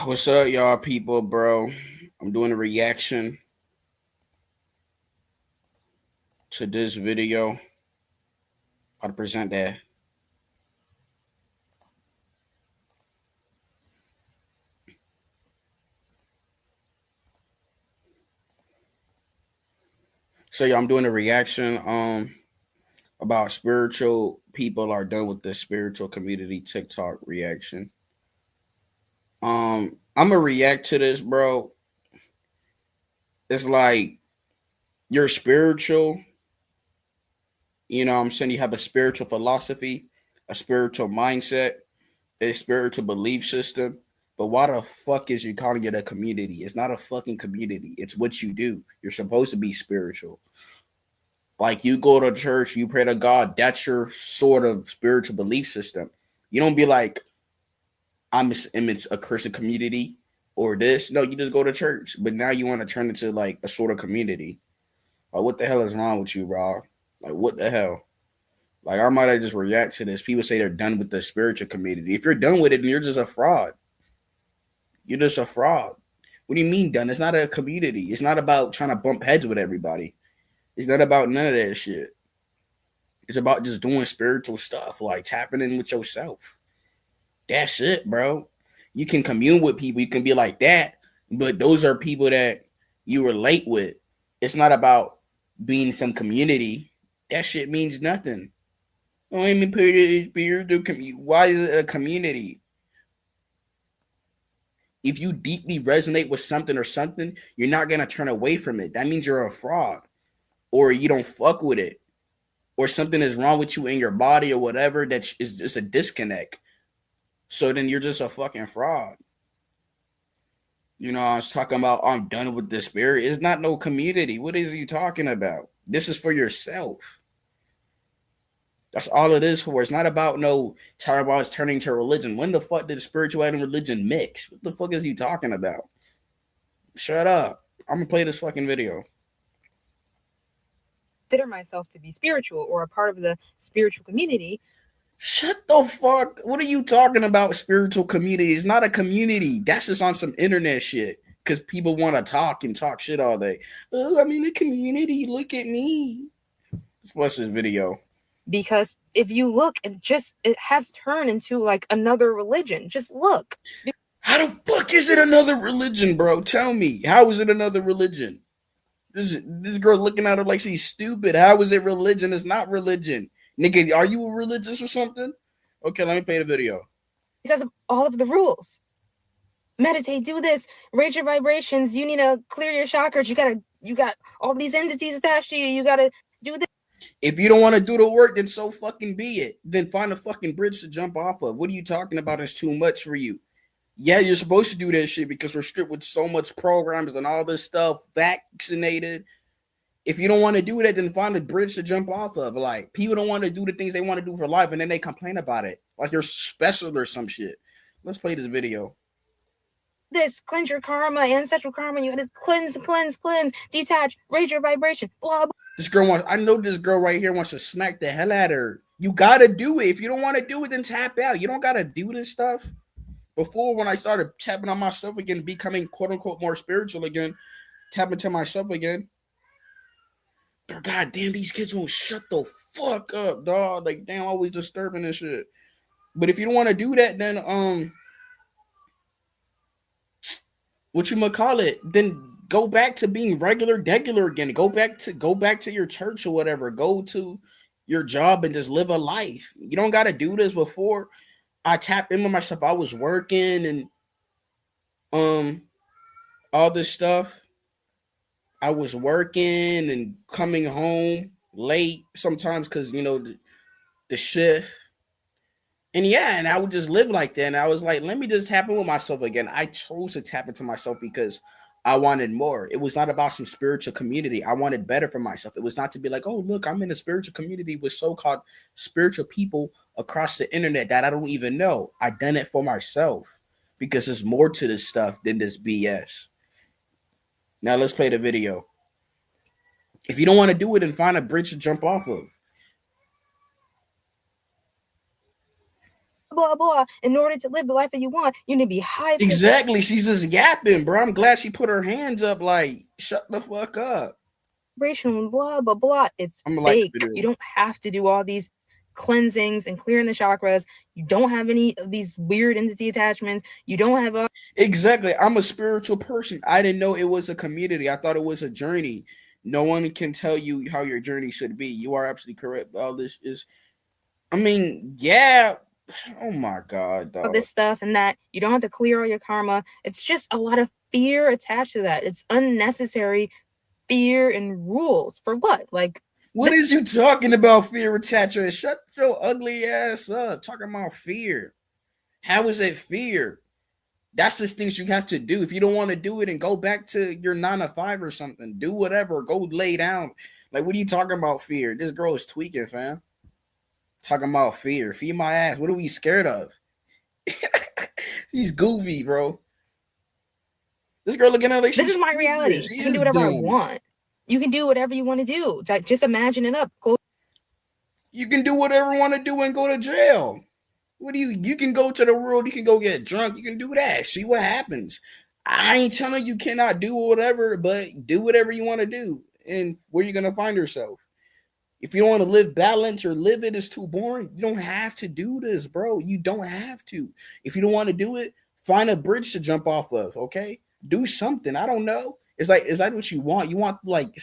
What's up, y'all people, bro? I'm doing a reaction to this video. How to present that. So yeah, I'm doing a reaction about spiritual people are done with the spiritual community TikTok reaction. I'm gonna react to this, bro. It's like you're spiritual, I'm saying you have a spiritual philosophy, a spiritual mindset, a spiritual belief system. But why the fuck is you calling it a community? It's not a fucking community. It's what you do. You're supposed to be spiritual. Like you go to church, you pray to God. That's your sort of spiritual belief system. You don't be like, it's a Christian community or this. No, you just go to church. But now you want to turn it to like a sort of community. Like, what the hell is wrong with you, bro? Like, what the hell? Like, I might just react to this. People say they're done with the spiritual community. If you're done with it, then you're just a fraud. You're just a fraud. What do you mean done? It's not a community. It's not about trying to bump heads with everybody. It's not about none of that shit. It's about just doing spiritual stuff, like tapping in with yourself. That's it, bro. You can commune with people. You can be like that, but those are people that you relate with. It's not about being some community. That shit means nothing. Why is it a community? If you deeply resonate with something or something, you're not gonna turn away from it. That means you're a fraud, or you don't fuck with it, or something is wrong with you in your body or whatever. That is just a disconnect. So then you're just a fucking fraud. I was talking about I'm done with the spirit. It's not no community. What is you talking about? This is for yourself. That's all it is for. It's not about no talking about it's turning to religion. When the fuck did spirituality and religion mix? What the fuck is he talking about? Shut up. I'm gonna play this fucking video. Consider myself to be spiritual or a part of the spiritual community. Shut the fuck. What are you talking about? Spiritual community? It's not a community. That's just on some internet shit. Because people want to talk and talk shit all day. Oh, I'm in a community. Look at me. Let's watch this video. Because if you look, it has turned into like another religion. Just look. How the fuck is it another religion, bro? Tell me. How is it another religion? This girl looking at her like she's stupid. How is it religion? It's not religion. Nigga, are you religious or something? Okay, let me play the video. Because of all of the rules. Meditate, do this, raise your vibrations. You need to clear your chakras. You got all these entities attached to you. You gotta do this. If you don't want to do the work, then so fucking be it. Then find a fucking bridge to jump off of. What are you talking about? It's too much for you. Yeah, you're supposed to do that shit because we're stripped with so much programs and all this stuff, vaccinated. If you don't want to do that, then find a bridge to jump off of. Like, people don't want to do the things they want to do for life, and then they complain about it. Like you're special or some shit. Let's play this video. This, cleanse your karma, ancestral karma. You gotta cleanse, detach, raise your vibration, blah, blah. I know this girl right here wants to smack the hell out of her. You gotta do it. If you don't want to do it, then tap out. You don't gotta do this stuff. Before, when I started tapping on myself again, becoming quote unquote more spiritual again, tapping to myself again. God damn, these kids won't shut the fuck up, dog. Like, damn, always disturbing and shit. But if you don't want to do that, then what you might call it? Then go back to being regular again. Go back to your church or whatever. Go to your job and just live a life. You don't gotta do this. Before I tapped in with myself, I was working and all this stuff. I was working and coming home late sometimes because the shift. And yeah, and I would just live like that. And I was like, let me just tap in with myself again. I chose to tap into myself because I wanted more. It was not about some spiritual community. I wanted better for myself. It was not to be like, oh, look, I'm in a spiritual community with so-called spiritual people across the internet that I don't even know. I done it for myself because there's more to this stuff than this BS. Now let's play the video. If you don't want to do it, then find a bridge to jump off of. blah blah. In order to live the life that you want, you need to be high. Exactly. She's just yapping, bro. I'm glad she put her hands up. Like, shut the fuck up. Vibration, blah blah blah. It's I'm fake. like, You don't have to do all these cleansings and clearing the chakras. You don't have any of these weird entity attachments. You don't have exactly. I'm a spiritual person. I didn't know it was a community. I thought it was a journey. No one can tell you how your journey should be. You are absolutely correct. All this is, I mean, yeah. Oh my god, all dog. this stuff and that. You don't have to clear all your karma. It's just a lot of fear attached to that. It's unnecessary fear and rules for what? Like, what is you talking about? Fear attachment? Shut your ugly ass up. Talking about fear. How is it fear? That's just things you have to do. If you don't want to do it, and go back to your 9 to 5 or something. Do whatever. Go lay down. Like, what are you talking about? Fear? This girl is tweaking, fam. Talking about fear. Feed my ass. What are we scared of? He's goofy, bro. This girl looking at like this is my reality. I can do whatever I want. You can do whatever you want to do. Just imagine it up. You can do whatever you want to do and go to jail. What do you can go to the world, you can go get drunk, you can do that. See what happens. I ain't telling you cannot do whatever, but do whatever you want to do. And where you're gonna find yourself. If you don't want to live balanced or live it is too boring, you don't have to do this, bro. You don't have to. If you don't want to do it, find a bridge to jump off of, okay? Do something. I don't know. It's like, is that what you want? You want like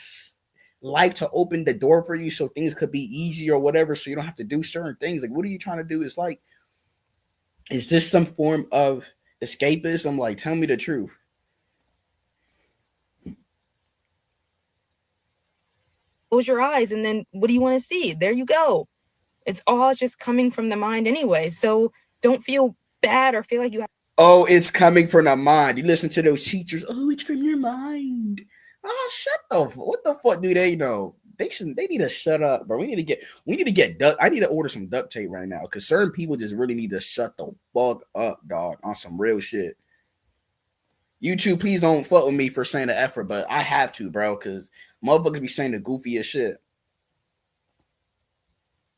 life to open the door for you so things could be easy or whatever, so you don't have to do certain things. Like, what are you trying to do? It's like, is this some form of escapism? Like, tell me the truth. Close your eyes, and then what do you want to see? There you go. It's all just coming from the mind anyway. So don't feel bad or feel like you have. Oh, it's coming from the mind. You listen to those teachers. Oh, it's from your mind. Oh, shut the. What the fuck do they know? They need to shut up, bro. We need to get duct. I need to order some duct tape right now because certain people just really need to shut the fuck up, dog, on some real shit. YouTube, please don't fuck with me for saying the effort, but I have to, bro, because motherfuckers be saying the goofiest shit.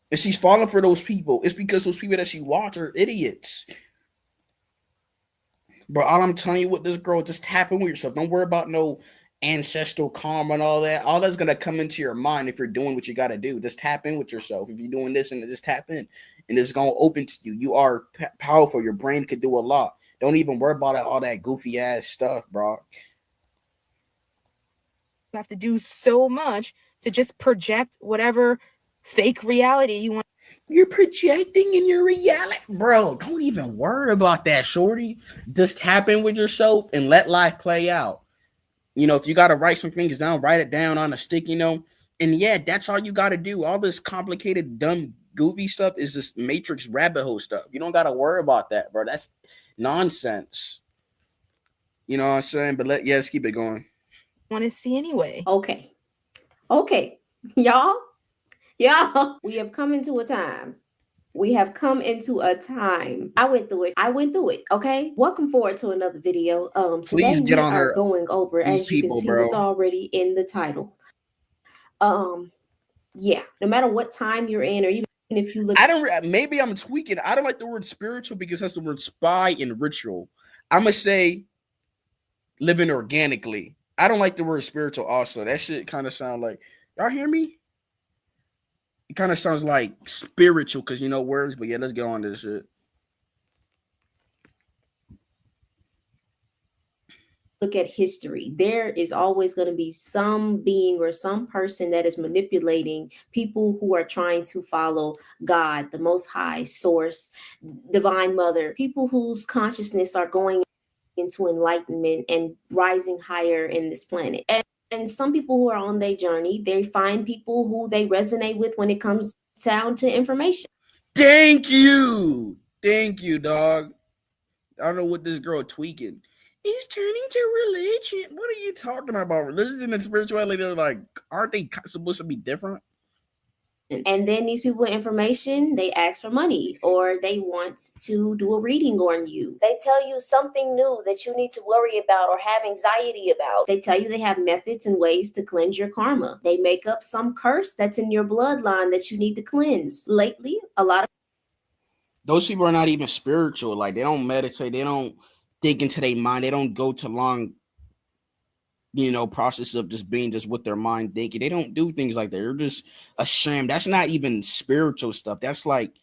And she's falling for those people. It's because those people that she watch are idiots. Bro, all I'm telling you with this girl, just tap in with yourself. Don't worry about no ancestral karma and all that. All that's gonna come into your mind if you're doing what you gotta do. Just tap in with yourself. If you're doing this and just tap in, and it's gonna open to you. You are powerful. Your brain could do a lot. Don't even worry about all that goofy ass stuff, bro. You have to do so much to just project whatever fake reality you want. You're projecting in your reality, bro. Don't even worry about that, shorty. Just tap in with yourself and let life play out. You know, if you got to write some things down, write it down on a sticky note. And yeah, that's all you got to do. All this complicated, dumb, goofy stuff is just Matrix rabbit hole stuff. You don't got to worry about that, bro. That's nonsense. You know what I'm saying? But let's keep it going. Want to see anyway. Okay. Y'all, we have come into a time. I went through it. Okay. Welcome forward to another video. Please today get we on are her. going over, as you can see, it's already in the title. Yeah. No matter what time you're in, or even if you look, maybe I'm tweaking. I don't like the word spiritual because it has the word spy and ritual. I'm gonna say living organically. I don't like the word spiritual also. That shit kind of sound like, y'all hear me? It kind of sounds like spiritual because you know words, but yeah, let's get on this shit. look at history, there is always going to be some being or some person that is manipulating people who are trying to follow God, the Most High, Source, Divine Mother, people whose consciousness are going into enlightenment and rising higher in this planet. And some people who are on their journey, they find people who they resonate with when it comes down to information. Thank you, dog. I don't know what this girl tweaking. It's turning to religion. What are you talking about? Religion and spirituality are like, aren't they supposed to be different? And then these people with information, they ask for money or they want to do a reading on you. They tell you something new that you need to worry about or have anxiety about. They tell you they have methods and ways to cleanse your karma. They make up some curse that's in your bloodline that you need to cleanse. Lately, a lot of Those people are not even spiritual. Like they don't meditate. They don't think into their mind. They don't go to long, process of just being just with their mind thinking. They don't do things like that. They're just a sham. That's not even spiritual stuff. That's like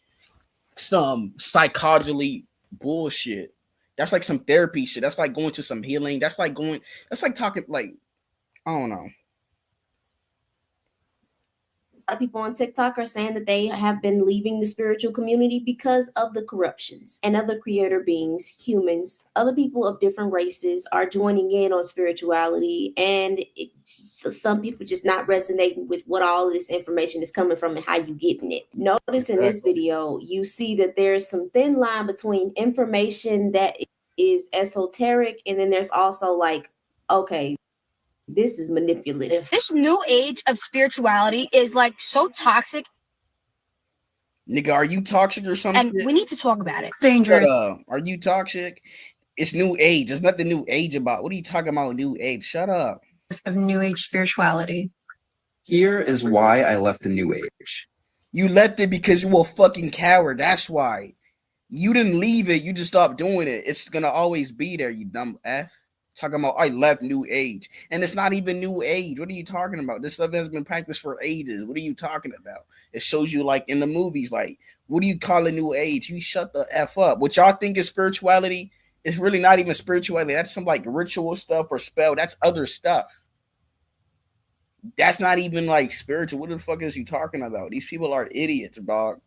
some psychologically bullshit. That's like some therapy shit. That's like going to some healing. That's like talking like I don't know. A lot of people on TikTok are saying that they have been leaving the spiritual community because of the corruptions and other creator beings, humans, other people of different races are joining in on spirituality. And some people just not resonating with what all of this information is coming from and how you getting it. Notice in this video, you see that there's some thin line between information that is esoteric. And then there's also like, okay, this is manipulative. This new age of spirituality is like so toxic. Nigga, are you toxic or something? And we need to talk about it. Dangerous. Are you toxic? It's new age. There's nothing new age about. What are you talking about? New age? Shut up. Of new age spirituality. Here is why I left the new age. You left it because you were a fucking coward. That's why. You didn't leave it. You just stopped doing it. It's gonna always be there, you dumb F. Talking about I left new age. And it's not even new age. What are you talking about? This stuff has been practiced for ages. What are you talking about? It shows you like in the movies, like, what do you call a new age? You shut the F up. What y'all think is spirituality is really not even spirituality. That's some like ritual stuff or spell. That's other stuff. That's not even like spiritual. What the fuck is you talking about? These people are idiots, dog.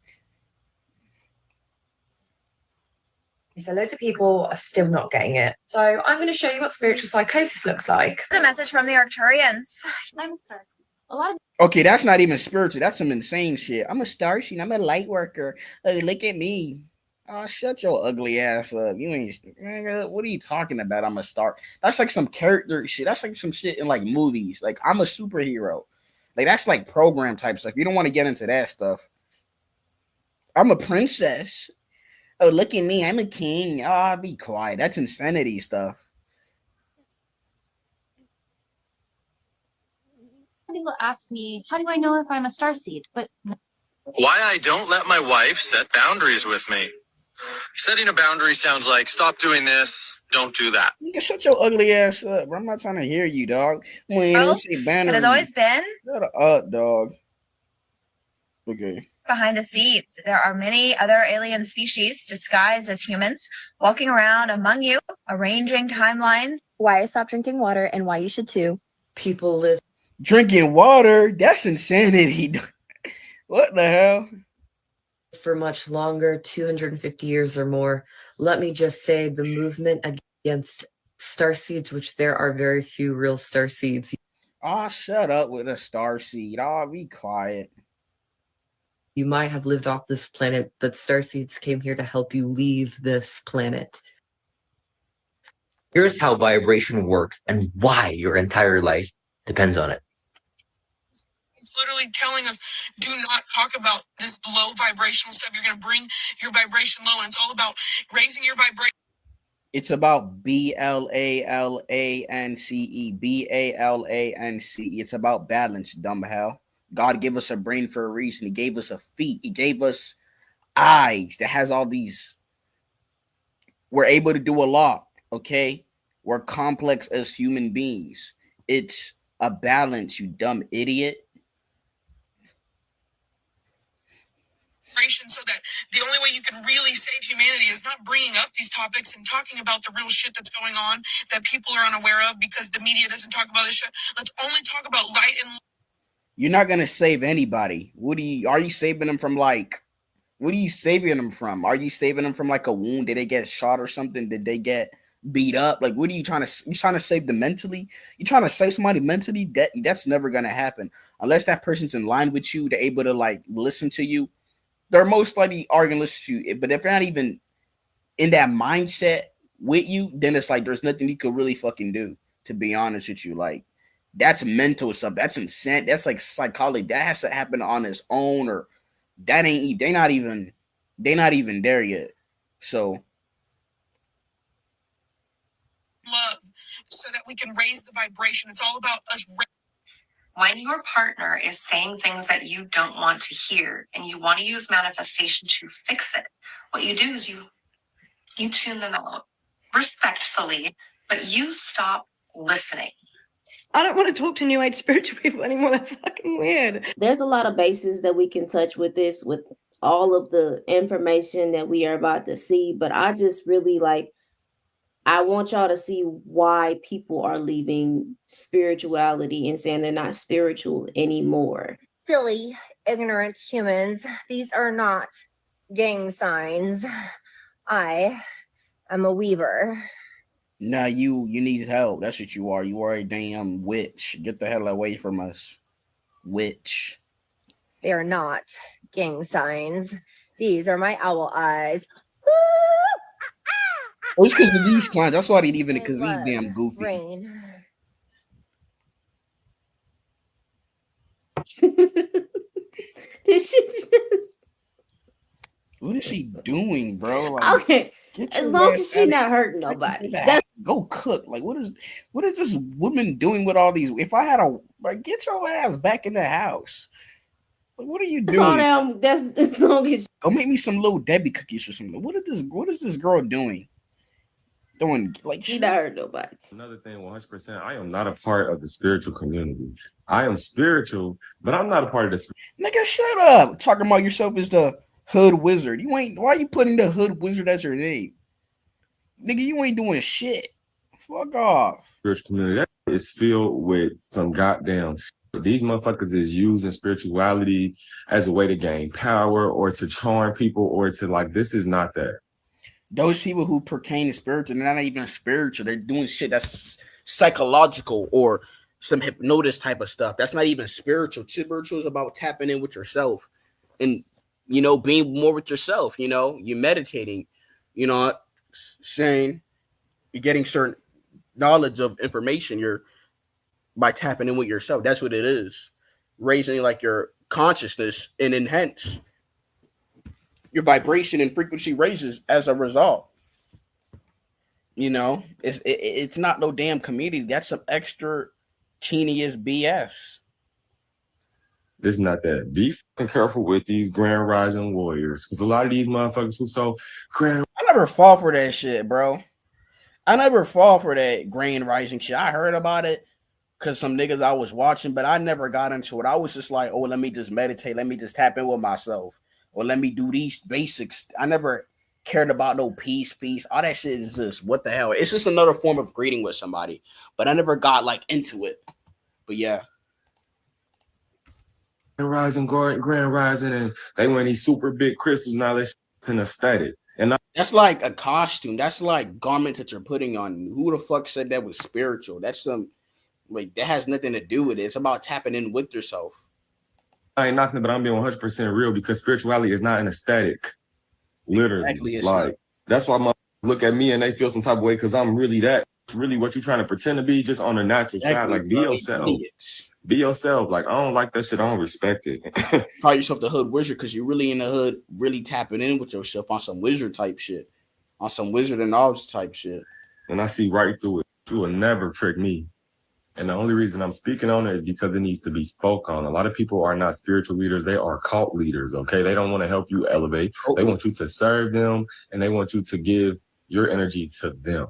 So loads of people are still not getting it. So I'm going to show you what spiritual psychosis looks like. The message from the Arcturians. I'm a starseed. A lot of Okay, that's not even spiritual. That's some insane shit. I'm a starseed. I'm a light worker. Look at me. Oh, shut your ugly ass up. You ain't. What are you talking about? I'm a star. That's like some character shit. That's like some shit in like movies. Like I'm a superhero. Like that's like program type stuff. You don't want to get into that stuff. I'm a princess. Oh, look at me. I'm a king. Oh, be quiet. That's insanity stuff. people ask me, how do I know if I'm a starseed? But why I don't let my wife set boundaries with me. Setting a boundary sounds like stop doing this, don't do that. You can shut your ugly ass up, bro. I'm not trying to hear you, dog. When Well, you say boundaries, it has always been shut up, dog. Okay. behind the scenes. There are many other alien species disguised as humans walking around among you, arranging timelines. Why I stopped drinking water and why you should too. People live Drinking water, that's insanity. What the hell? for much longer, 250 years or more. Let me just say the movement against starseeds, which there are very few real starseeds. Oh, shut up with a star seed. Oh, be quiet. You might have lived off this planet, but starseeds came here to help you leave this planet. Here's how vibration works and why your entire life depends on it. It's literally telling us, do not talk about this low vibrational stuff. You're going to bring your vibration low, and it's all about raising your vibration. It's about BLALANCE. BALANCE. It's about balance, dumb hell. God gave us a brain for a reason. He gave us a feet. He gave us eyes that has all these. We're able to do a lot, okay? We're complex as human beings. It's a balance, you dumb idiot. So that the only way you can really save humanity is not bringing up these topics and talking about the real shit that's going on that people are unaware of because the media doesn't talk about this shit. Let's only talk about light and. You're not gonna save anybody. Are you saving them from like? What are you saving them from? Are you saving them from like a wound? Did they get shot or something? Did they get beat up? Like, what are you trying to? You trying to save them mentally? You trying to save somebody mentally? That's never gonna happen unless that person's in line with you. They're able to like listen to you. They're most likely are gonna listen to you. But if they're not even in that mindset with you, then it's like there's nothing you could really fucking do. To be honest with you, like. That's mental stuff. That's insane. That's like psychology. That has to happen on its own, or that ain't. They're not even there yet. So love, so that we can raise the vibration. It's all about us. When your partner is saying things that you don't want to hear and you want to use manifestation to fix it, what you do is you tune them out respectfully, but you stop listening. I don't want to talk to New Age spiritual people anymore. They're fucking weird. There's a lot of bases that we can touch with this, with all of the information that we are about to see. But I just really I want y'all to see why people are leaving spirituality and saying they're not spiritual anymore. Silly, ignorant humans. These are not gang signs. I am a weaver. Nah, you need help. That's what you are. You are a damn witch. Get the hell away from us, witch. They are not gang signs. These are my owl eyes. Oh, it's because of these clowns. That's why they even because these damn goofy. Rain. This shit just... What is she doing, bro? Like, Okay, as long as she's not hurting nobody. Go cook. Like, what is this woman doing with all these? If I had get your ass back in the house. Like, what are you doing? That's as long as go make me some little Debbie cookies or something. What is this girl doing? Like she not hurt nobody. Another thing, 100%. I am not a part of the spiritual community. I am spiritual, but I'm not a part of this. Nigga, shut up. Talking about yourself as the hood wizard. You ain't. Why are you putting the hood wizard as your name? Nigga, you ain't doing shit. Fuck off. Spiritual community that is filled with some goddamn shit. These motherfuckers is using spirituality as a way to gain power or to charm people or to this is not that. Those people who pertain to spiritual, they're not even spiritual. They're doing shit that's psychological or some hypnosis type of stuff. That's not even spiritual. Spiritual is about tapping in with yourself and, being more with yourself. You're meditating, saying you're getting certain knowledge of information. You're by tapping in with yourself. That's what it is. Raising your consciousness and enhance. Your vibration and frequency raises as a result. It's not no damn community. That's some extra teeniest BS. This is not that. Be fucking careful with these Grand Rising warriors, because a lot of these motherfuckers who so grand. I never fall for that shit, bro. I never fall for that Grand Rising shit. I heard about it because some niggas I was watching, but I never got into it. I was just like, let me just meditate. Let me just tap in with myself. Or let me do these basics. I never cared about no peace. All that shit is just, what the hell? It's just another form of greeting with somebody. But I never got into it. But yeah. Grand Rising, and they wear these super big crystals and all that shit's an aesthetic. And that's like a costume. That's like garments that you're putting on. Who the fuck said that was spiritual? That's that has nothing to do with it. It's about tapping in with yourself. I ain't knocking it, but I'm being 100% real because spirituality is not an aesthetic. Literally. Exactly, that's why my look at me and they feel some type of way because I'm really that. Really what you're trying to pretend to be just on the natural side. Be yourself. Be yourself. I don't like that shit. I don't respect it. Call yourself the hood wizard because you're really in the hood, really tapping in with yourself on some wizard type shit. On some wizard and knowledge type shit. And I see right through it. You will never trick me. And the only reason I'm speaking on it is because it needs to be spoke on. A lot of people are not spiritual leaders. They are cult leaders, okay? They don't want to help you elevate. They want you to serve them, and they want you to give your energy to them,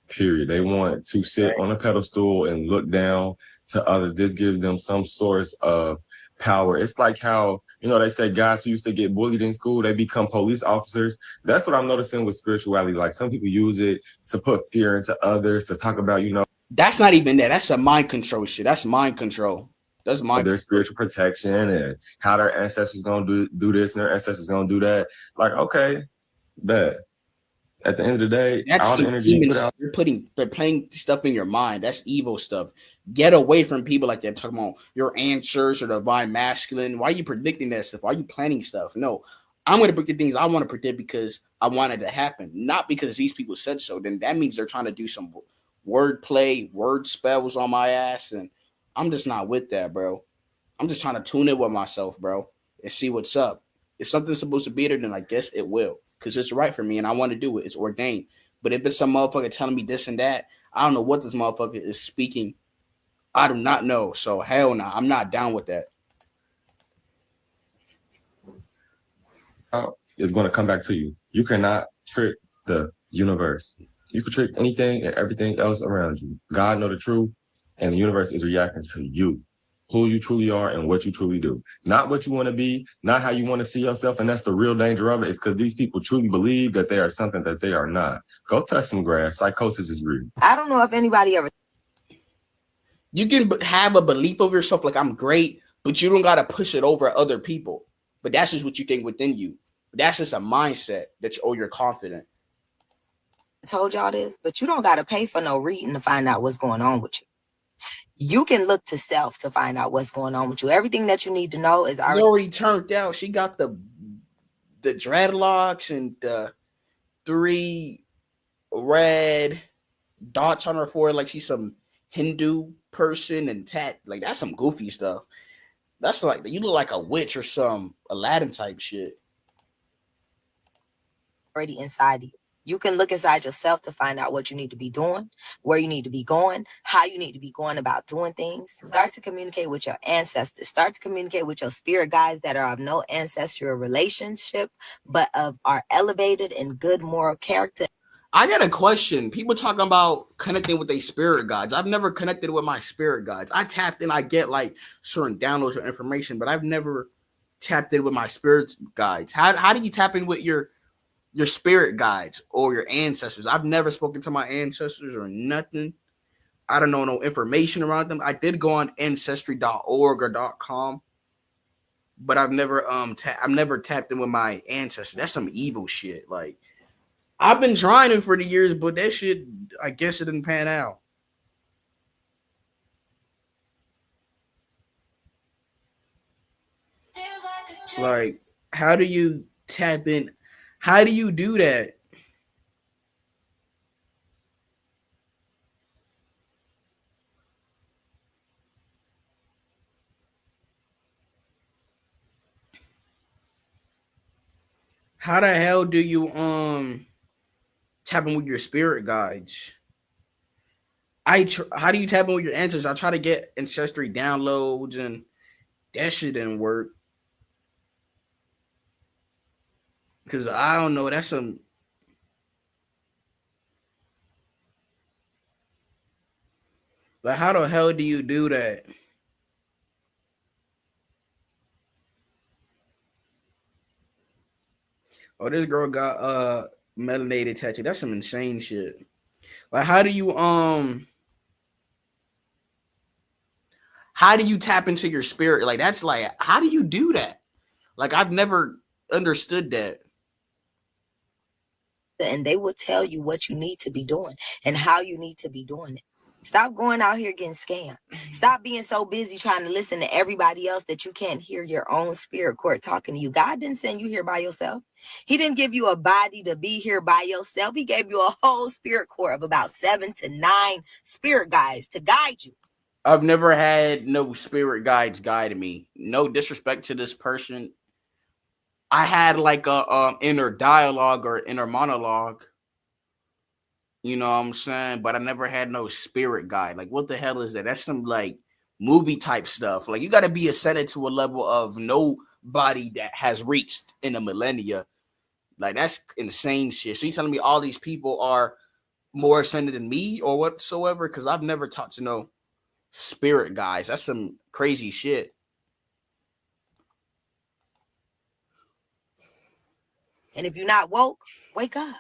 period. They want to sit on a pedestal and look down to others. This gives them some source of power. It's like how, they say guys who used to get bullied in school, they become police officers. That's what I'm noticing with spirituality. Some people use it to put fear into others, to talk about, That's not even that. That's a mind control shit. That's mind control. That's mind their spiritual protection and how their ancestors gonna do this and their ancestors gonna do that. Okay, bet. At the end of the day, that's all the energy they're playing stuff in your mind. That's evil stuff. Get away from people like that. Talking about your answers or divine masculine. Why are you predicting that stuff? Why are you planning stuff? No, I'm going to predict things I want to predict because I want it to happen, not because these people said so. Then that means they're trying to do some word play, word spells on my ass, and I'm just not with that, bro. I'm just trying to tune in with myself, bro, and see what's up. If something's supposed to be there, then I guess it will, because it's right for me, and I want to do it. It's ordained. But if it's some motherfucker telling me this and that, I don't know what this motherfucker is speaking I do not know. So hell no, I'm not down with that. It's going to come back to you. You cannot trick the universe. You can trick anything and everything else around you. God know the truth, and the universe is reacting to you, who you truly are and what you truly do. Not what you want to be, not how you want to see yourself, and that's the real danger of it, is because these people truly believe that they are something that they are not. Go touch some grass. Psychosis is real. I don't know if anybody ever. You can have a belief of yourself like I'm great, but you don't got to push it over other people. But that's just what you think within you. That's just a mindset that you're confident. I told y'all this, but you don't got to pay for no reading to find out what's going on with you. You can look to self to find out what's going on with you. Everything that you need to know is already turned out. She got the dreadlocks and the 3 red dots on her forehead like she's some Hindu person, and like that's some goofy stuff. That's like you look like a witch or some Aladdin type shit. Already inside you. You can look inside yourself to find out what you need to be doing, where you need to be going, how you need to be going about doing things. Start to communicate with your ancestors. Start to communicate with your spirit guides that are of no ancestral relationship, but of our elevated and good moral character. I got a question. People talking about connecting with their spirit guides. I've never connected with my spirit guides. I tapped in, I get like certain downloads of information, but I've never tapped in with my spirit guides. How do you tap in with your spirit guides or your ancestors? I've never spoken to my ancestors or nothing. I don't know no information around them. I did go on ancestry.org or .com, but I've never tapped in with my ancestors. That's some evil shit. Like I've been trying it for the years, but that shit, I guess it didn't pan out. Like, how do you tap in? How do you do that? How the hell do you tap in with your spirit guides? How do you tap in with your ancestors? I try to get ancestry downloads and that shit didn't work. Because I don't know, that's some like how the hell do you do that? Oh, this girl got melanated tattoo. That's some insane shit. Like how do you tap into your spirit? Like that's like how do you do that? Like I've never understood that. And they will tell you what you need to be doing and how you need to be doing it. Stop going out here getting scammed. Stop being so busy trying to listen to everybody else that you can't hear your own spirit court talking to you. God didn't send you here by yourself. He didn't give you a body to be here by yourself. He gave you a whole spirit court of about 7 to 9 spirit guides to guide you. I've never had no spirit guides guiding me. No disrespect to this person. I had like a inner dialogue or inner monologue. You know what I'm saying? But I never had no spirit guide. Like, what the hell is that? That's some like movie type stuff. Like, you got to be ascended to a level of nobody that has reached in a millennia. Like, that's insane shit. So you telling me all these people are more ascended than me or whatsoever? Because I've never talked to no spirit guides. That's some crazy shit. And if you're not woke, wake up.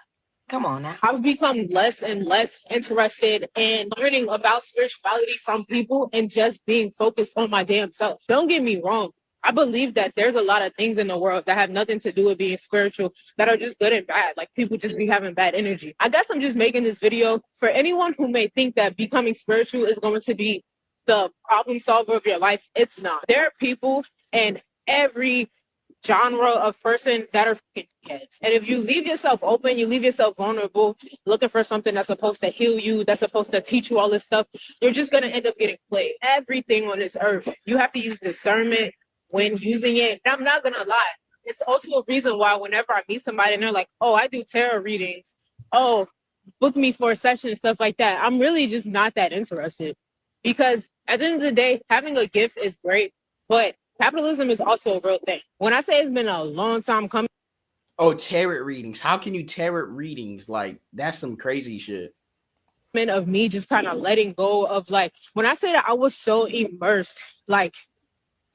Come on now. I've become less and less interested in learning about spirituality from people and just being focused on my damn self. Don't get me wrong. I believe that there's a lot of things in the world that have nothing to do with being spiritual that are just good and bad. Like people just be having bad energy. I guess I'm just making this video for anyone who may think that becoming spiritual is going to be the problem solver of your life. It's not. There are people in every genre of person that are heads. And if you leave yourself open, you leave yourself vulnerable, looking for something that's supposed to heal you, that's supposed to teach you all this stuff, you're just going to end up getting played. Everything on this earth, you have to use discernment when using it. And I'm not going to lie. It's also a reason why whenever I meet somebody and they're like, oh, I do tarot readings. Oh, book me for a session and stuff like that. I'm really just not that interested. Because at the end of the day, having a gift is great, but capitalism is also a real thing. When I say it's been a long time coming. Oh, tarot readings. How can you tarot readings? Like, that's some crazy shit. Of me just kind of letting go of, like, when I say that I was so immersed, like,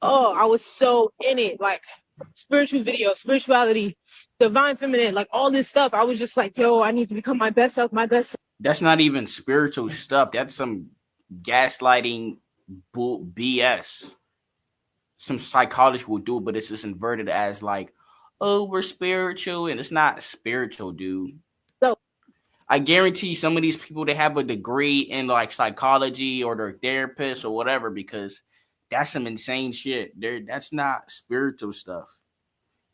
oh, I was so in it, like spiritual video, spirituality, divine feminine, like all this stuff. I was just like, yo, I need to become my best self, my best self. That's not even spiritual stuff. That's some gaslighting bull BS. Some psychologists will do it, but it's just inverted as like, oh, we're spiritual, and it's not spiritual, dude. So I guarantee some of these people, they have a degree in like psychology or they're therapists or whatever, because that's some insane shit. That's not spiritual stuff.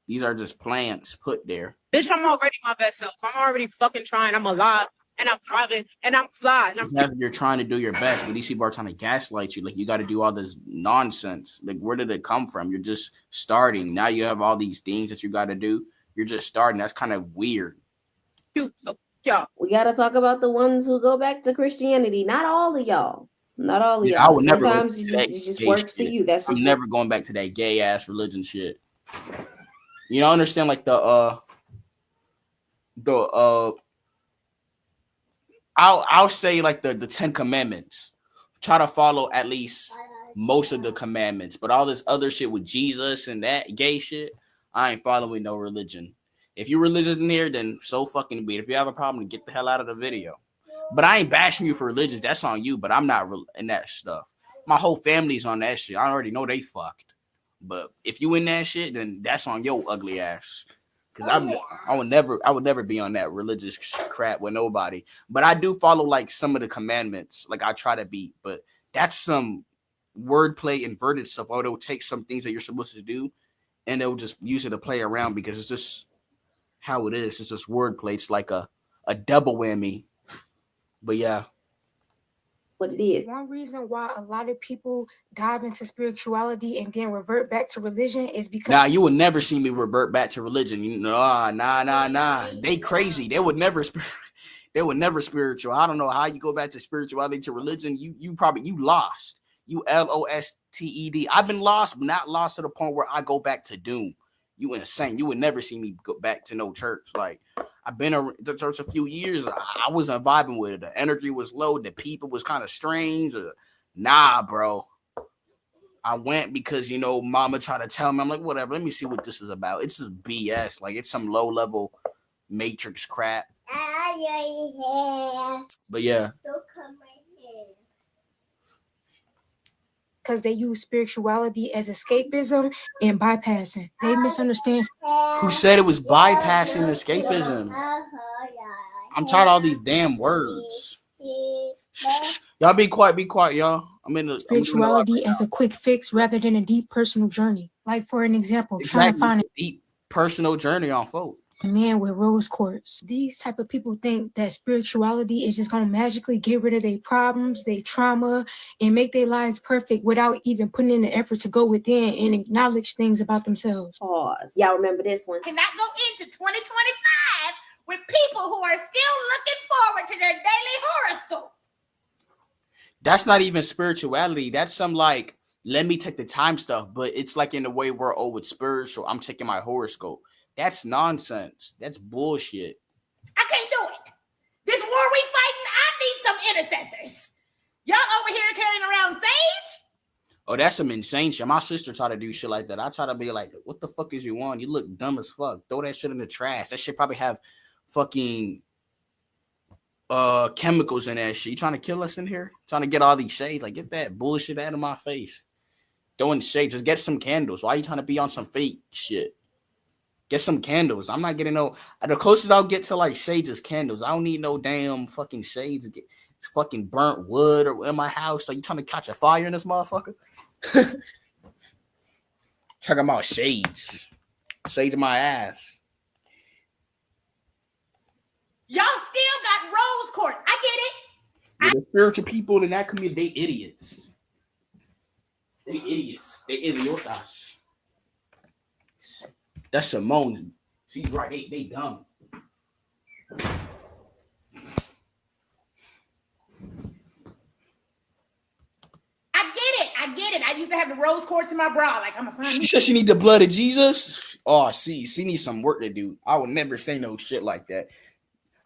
These are just plants put there. Bitch, I'm already my best self. I'm already fucking trying. I'm alive and I'm thriving and I'm flying. You're trying to do your best, but these people are trying to gaslight you. Like, you got to do all this nonsense. Like, where did it come from? You're just starting. Now you have all these things that you got to do. You're just starting. That's kind of weird. So, yeah. We got to talk about the ones who go back to Christianity. Not all of y'all. Not all of y'all. I would Sometimes never it just works for you. That's just I'm never going back to that gay ass religion shit. You know, I understand like I'll say like the 10 commandments. Try to follow at least most of the commandments, but all this other shit with Jesus and that gay shit, I ain't following no religion. If you're religious in here, then so fucking be it. If you have a problem, get the hell out of the video. But I ain't bashing you for religious. That's on you. But I'm not in that stuff. My whole family's on that shit. I already know they fucked. But if you in that shit, then that's on your ugly ass. Because I would never be on that religious crap with nobody. But I do follow like some of the commandments. Like I try to be. But that's some wordplay, inverted stuff. Or they'll take some things that you're supposed to do, and they'll just use it to play around because it's just how it is. It's just wordplay. It's like a double whammy. But yeah, what it is. One reason why a lot of people dive into spirituality and then revert back to religion is because now you would never see me revert back to religion. Nah. They crazy. They would never spiritual. I don't know how you go back to spirituality to religion. You lost. You LOSTED. I've been lost, but not lost to the point where I go back to doom. You insane. You would never see me go back to no church. Like, I've been to the church a few years. I wasn't vibing with it. The energy was low. The people was kind of strange. Nah, bro. I went because, mama tried to tell me. I'm like, whatever. Let me see what this is about. It's just BS. Like, it's some low-level Matrix crap. But yeah. Because they use spirituality as escapism and bypassing. They misunderstand. Who said it was bypassing escapism? I'm tired of all these damn words. Y'all be quiet, y'all. Spirituality as a quick fix rather than a deep personal journey. Like, for an example, trying to find a deep personal journey on folk. A man with rose quartz. These type of people think that spirituality is just going to magically get rid of their problems, their trauma, and make their lives perfect without even putting in the effort to go within and acknowledge things about themselves. Pause. Y'all remember this one? Cannot go into 2025 with people who are still looking forward to their daily horoscope. That's not even spirituality. That's some like, let me take the time stuff, but it's like in the way we're it's spiritual. I'm taking my horoscope. That's nonsense. That's bullshit. I can't do it. This war we fighting, I need some intercessors. Y'all over here carrying around sage? Oh, that's some insane shit. My sister tried to do shit like that. I try to be like, what the fuck is you on? You look dumb as fuck. Throw that shit in the trash. That shit probably have fucking chemicals in that shit. You trying to kill us in here? Trying to get all these shades? Like, get that bullshit out of my face. Throwing shades. Just get some candles. Why are you trying to be on some fake shit? Get some candles. I'm not getting no. The closest I'll get to like shades is candles. I don't need no damn fucking shades. Get fucking burnt wood or in my house. Are you trying to catch a fire in this motherfucker? Talking about shades. Shades in my ass. Y'all still got rose quartz. I get it. Yeah, the spiritual people in that community, they idiots. They idiots. They idiotas. That's Simone. She's right. They dumb. get it. I used to have the rose quartz in my bra. Like, I'm a fine. She said she need the blood of Jesus. Oh, she needs some work to do. I would never say no shit like that.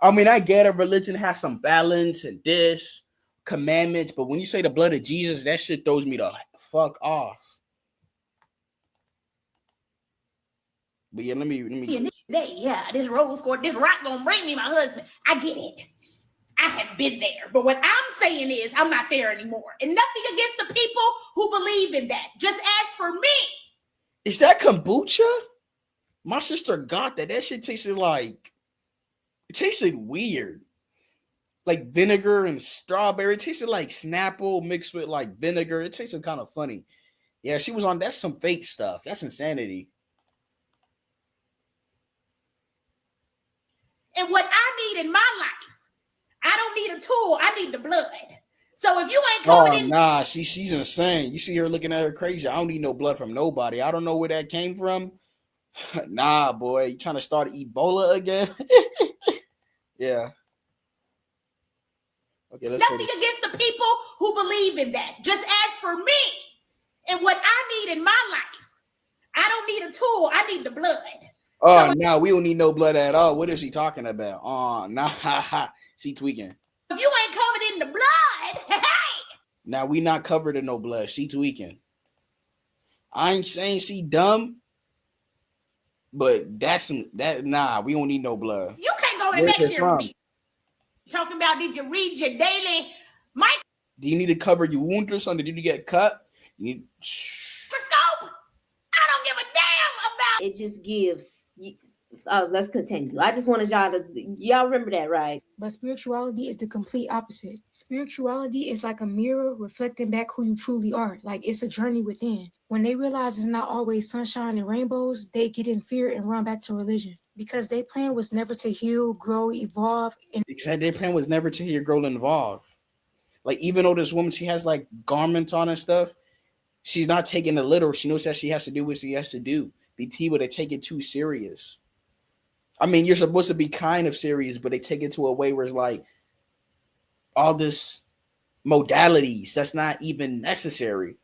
I mean, I get it. Religion has some balance and this commandments, but when you say the blood of Jesus, that shit throws me the fuck off. But yeah, let me. Yeah, this rose quartz, this rock gonna bring me my husband. I get it. I have been there. But what I'm saying is I'm not there anymore. And nothing against the people who believe in that. Just as for me. Is that kombucha? My sister got that. That shit tasted like, it tasted weird. Like vinegar and strawberry. It tasted like Snapple mixed with like vinegar. It tasted kind of funny. Yeah, she was on, that's some fake stuff. That's insanity. And what I need in my life, I don't need a tool. I need the blood. So if you ain't covered in... Nah, she's insane. You see her looking at her crazy. I don't need no blood from nobody. I don't know where that came from. Nah, boy. You trying to start Ebola again? Yeah. Okay, let's nothing against the people who believe in that. Just as for me and what I need in my life, I don't need a tool. I need the blood. Oh, no, we don't need no blood at all. What is she talking about? Oh, nah, she tweaking. If you ain't covered in the blood, hey! Now we not covered in no blood. She tweaking. I ain't saying she dumb, but nah, we don't need no blood. You can't go in next year with me. Talking about, did you read your daily mic? Do you need to cover your wound or something? Did you get cut? You need microscope. I don't give a damn about it. Just gives. Let's continue. I just wanted y'all remember that, right? But spirituality is the complete opposite. Spirituality is like a mirror reflecting back who you truly are. Like it's a journey within. When they realize it's not always sunshine and rainbows, they get in fear and run back to religion. Because their plan was never to heal, grow, evolve. Exactly. Their plan was never to heal, grow, and evolve. Like even though this woman, she has like garments on and stuff, she's not taking it literal. She knows that she has to do what she has to do. Be people that take it too serious. I mean, you're supposed to be kind of serious, but they take it to a way where it's like all this modalities that's not even necessary.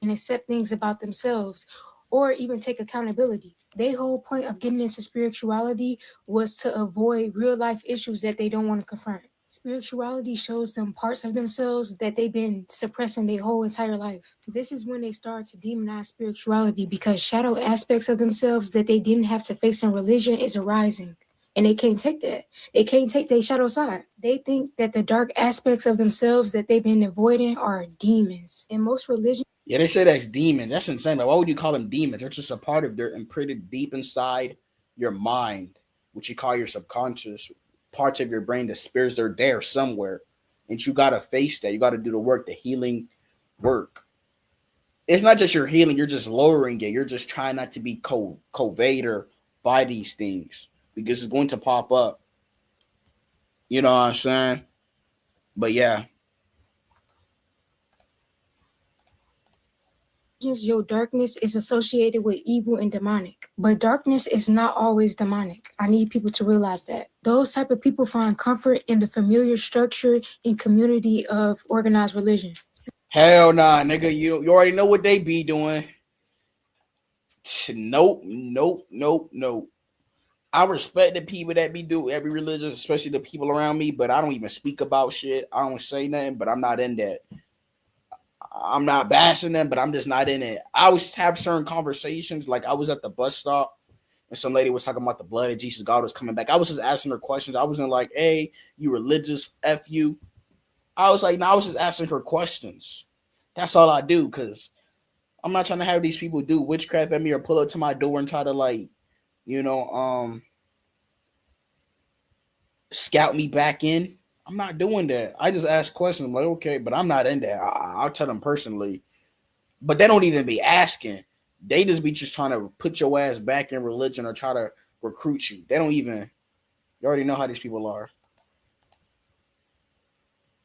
And accept things about themselves or even take accountability. Their whole point of getting into spirituality was to avoid real life issues that they don't want to confront. Spirituality shows them parts of themselves that they've been suppressing their whole entire life. This is when they start to demonize spirituality because shadow aspects of themselves that they didn't have to face in religion is arising. And they can't take that. They can't take their shadow side. They think that the dark aspects of themselves that they've been avoiding are demons. In most religions, yeah, they say that's demons. That's insane. Like, why would you call them demons? They're just a part of their imprinted deep inside your mind, which you call your subconscious. Parts of your brain, the spirits are there somewhere, and you got to face that. You got to do the work, the healing work. It's not just your healing, you're just lowering it. You're just trying not to be coveted by these things because it's going to pop up. You know what I'm saying? But yeah. your darkness is associated with evil and demonic, but darkness is not always demonic. I need people to realize that. Those type of people find comfort in the familiar structure and community of organized religion. Hell nah, nigga. You already know what they be doing. Nope. I respect the people that be doing every religion, especially the people around me, but I don't even speak about shit. I don't say nothing, but I'm not in that. I'm not bashing them, but I'm just not in it. I always have certain conversations. Like I was at the bus stop and some lady was talking about the blood of Jesus. God was coming back. I was just asking her questions. I wasn't like, hey, you religious, F you. I was like, no, I was just asking her questions. That's all I do, because I'm not trying to have these people do witchcraft at me or pull up to my door and try to, like, you know, scout me back in. I'm not doing that. I just ask questions. I'm like, okay, but I'm not in that. I'll tell them personally. But they don't even be asking. They just be just trying to put your ass back in religion or try to recruit you. They don't even, you already know how these people are.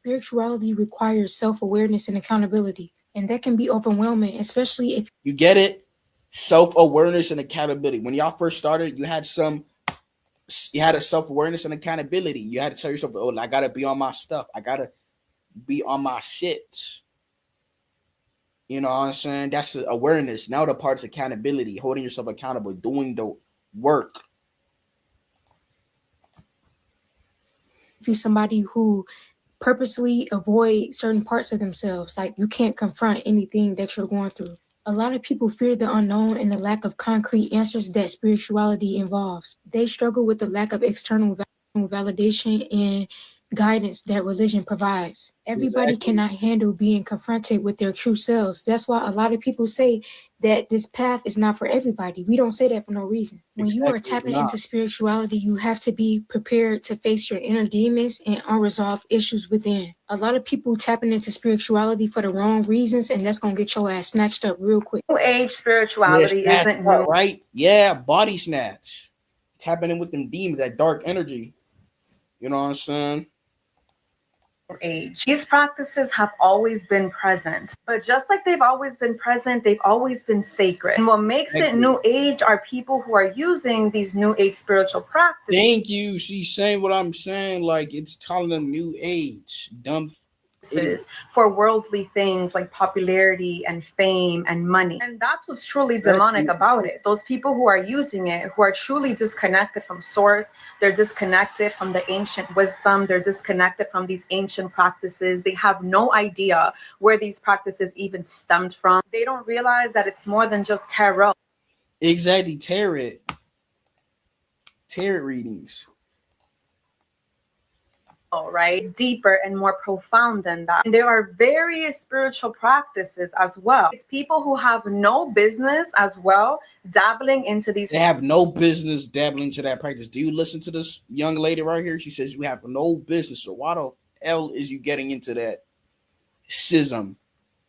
Spirituality requires self-awareness and accountability, and that can be overwhelming, especially if you get it. Self-awareness and accountability. When y'all first started, you had a self-awareness and accountability. You had to tell yourself, oh, I gotta be on my stuff. I gotta be on my shit. You know what I'm saying? That's awareness. Now the part's accountability, holding yourself accountable, doing the work. If you're somebody who purposely avoid certain parts of themselves, like you can't confront anything that you're going through. A lot of people fear the unknown and the lack of concrete answers that spirituality involves. They struggle with the lack of external validation and guidance that religion provides. Everybody cannot handle being confronted with their true selves. That's why a lot of people say that this path is not for everybody. We don't say that for no reason. When you are tapping into spirituality, you have to be prepared to face your inner demons and unresolved issues within. A lot of people tapping into spirituality for the wrong reasons, and that's gonna get your ass snatched up real quick. New age spirituality isn't new, right? Yeah, body snatch. Tapping in with them demons, that dark energy. You know what I'm saying? age. These practices have always been present, but just like they've always been present, they've always been sacred. And what makes it new age are people who are using these new age spiritual practices. Thank you. She's saying what I'm saying. Like, it's telling them new age. Dumb. For worldly things like popularity and fame and money. And that's what's truly demonic about it. Those people who are using it, who are truly disconnected from source, they're disconnected from the ancient wisdom, they're disconnected from these ancient practices. They have no idea where these practices even stemmed from. They don't realize that it's more than just tarot. Exactly, tarot readings. Right? It's deeper and more profound than that. And there are various spiritual practices as well. It's people who have no business as well dabbling into these. They have no business dabbling into that practice. Do you listen to this young lady right here? She says we have no business. So why the hell is you getting into that schism?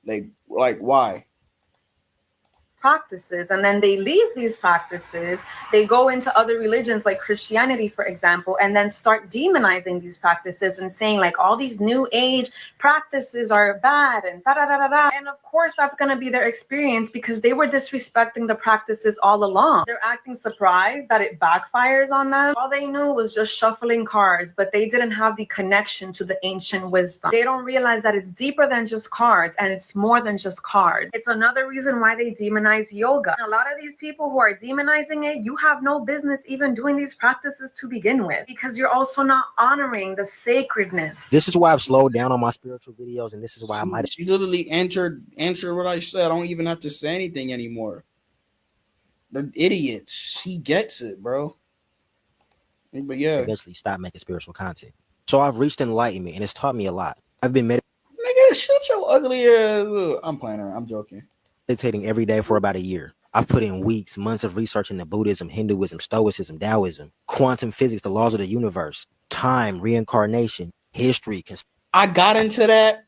Like why? Practices, and then they leave these practices, they go into other religions like Christianity, for example, and then start demonizing these practices and saying like all these new age practices are bad and da da da da da. And of course that's going to be their experience because they were disrespecting the practices all along. They're acting surprised that it backfires on them. All they knew was just shuffling cards, but they didn't have the connection to the ancient wisdom. They don't realize that it's deeper than just cards, and it's more than just cards. It's another reason why they demonize yoga. And a lot of these people who are demonizing it, you have no business even doing these practices to begin with, because you're also not honoring the sacredness. This is why I've slowed down on my spiritual videos, and this is why I might. She literally answered what I said. I don't even have to say anything anymore. The idiots. She gets it, bro. But yeah, eventually stop making spiritual content. So I've reached enlightenment, and it's taught me a lot. I've been nigga, shut your ugly ass. I'm playing her. I'm joking. Meditating every day for about a year. I've put in weeks, months of research into Buddhism, Hinduism, Stoicism, Taoism, quantum physics, the laws of the universe, time, reincarnation, history. I got into that,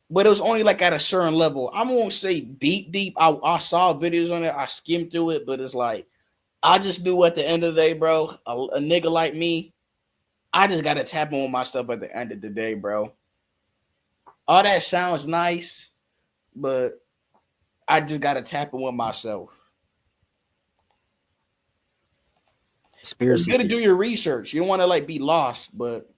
but it was only like at a certain level. I won't say deep. I saw videos on it. I skimmed through it, but it's like, I just knew at the end of the day, bro, a nigga like me, I just got to tap in with my stuff at the end of the day, bro. All that sounds nice, but I just got to tap in with myself. You got to do your research. You don't want to like be lost, but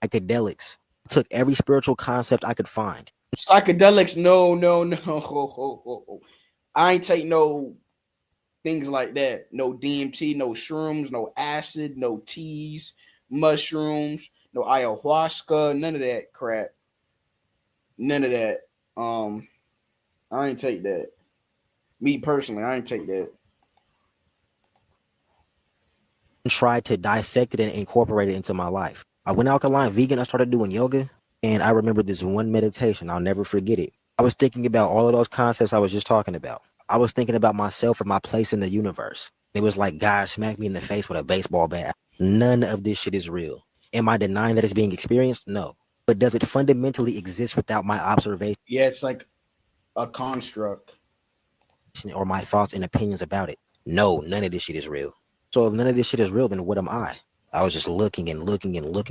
psychedelics. I took every spiritual concept I could find. Psychedelics, no. I ain't take no things like that. No DMT, no shrooms, no acid, no teas, mushrooms, no ayahuasca, none of that crap. None of that. I ain't take that. Me personally, I ain't take that. Tried to dissect it and incorporate it into my life. I went alkaline vegan. I started doing yoga, and I remember this one meditation. I'll never forget it. I was thinking about all of those concepts I was just talking about. I was thinking about myself and my place in the universe. It was like God smacked me in the face with a baseball bat. None of this shit is real. Am I denying that it's being experienced? No. But does it fundamentally exist without my observation? Yeah, it's like a construct. Or my thoughts and opinions about it? No, none of this shit is real. So if none of this shit is real, then what am I? I was just looking,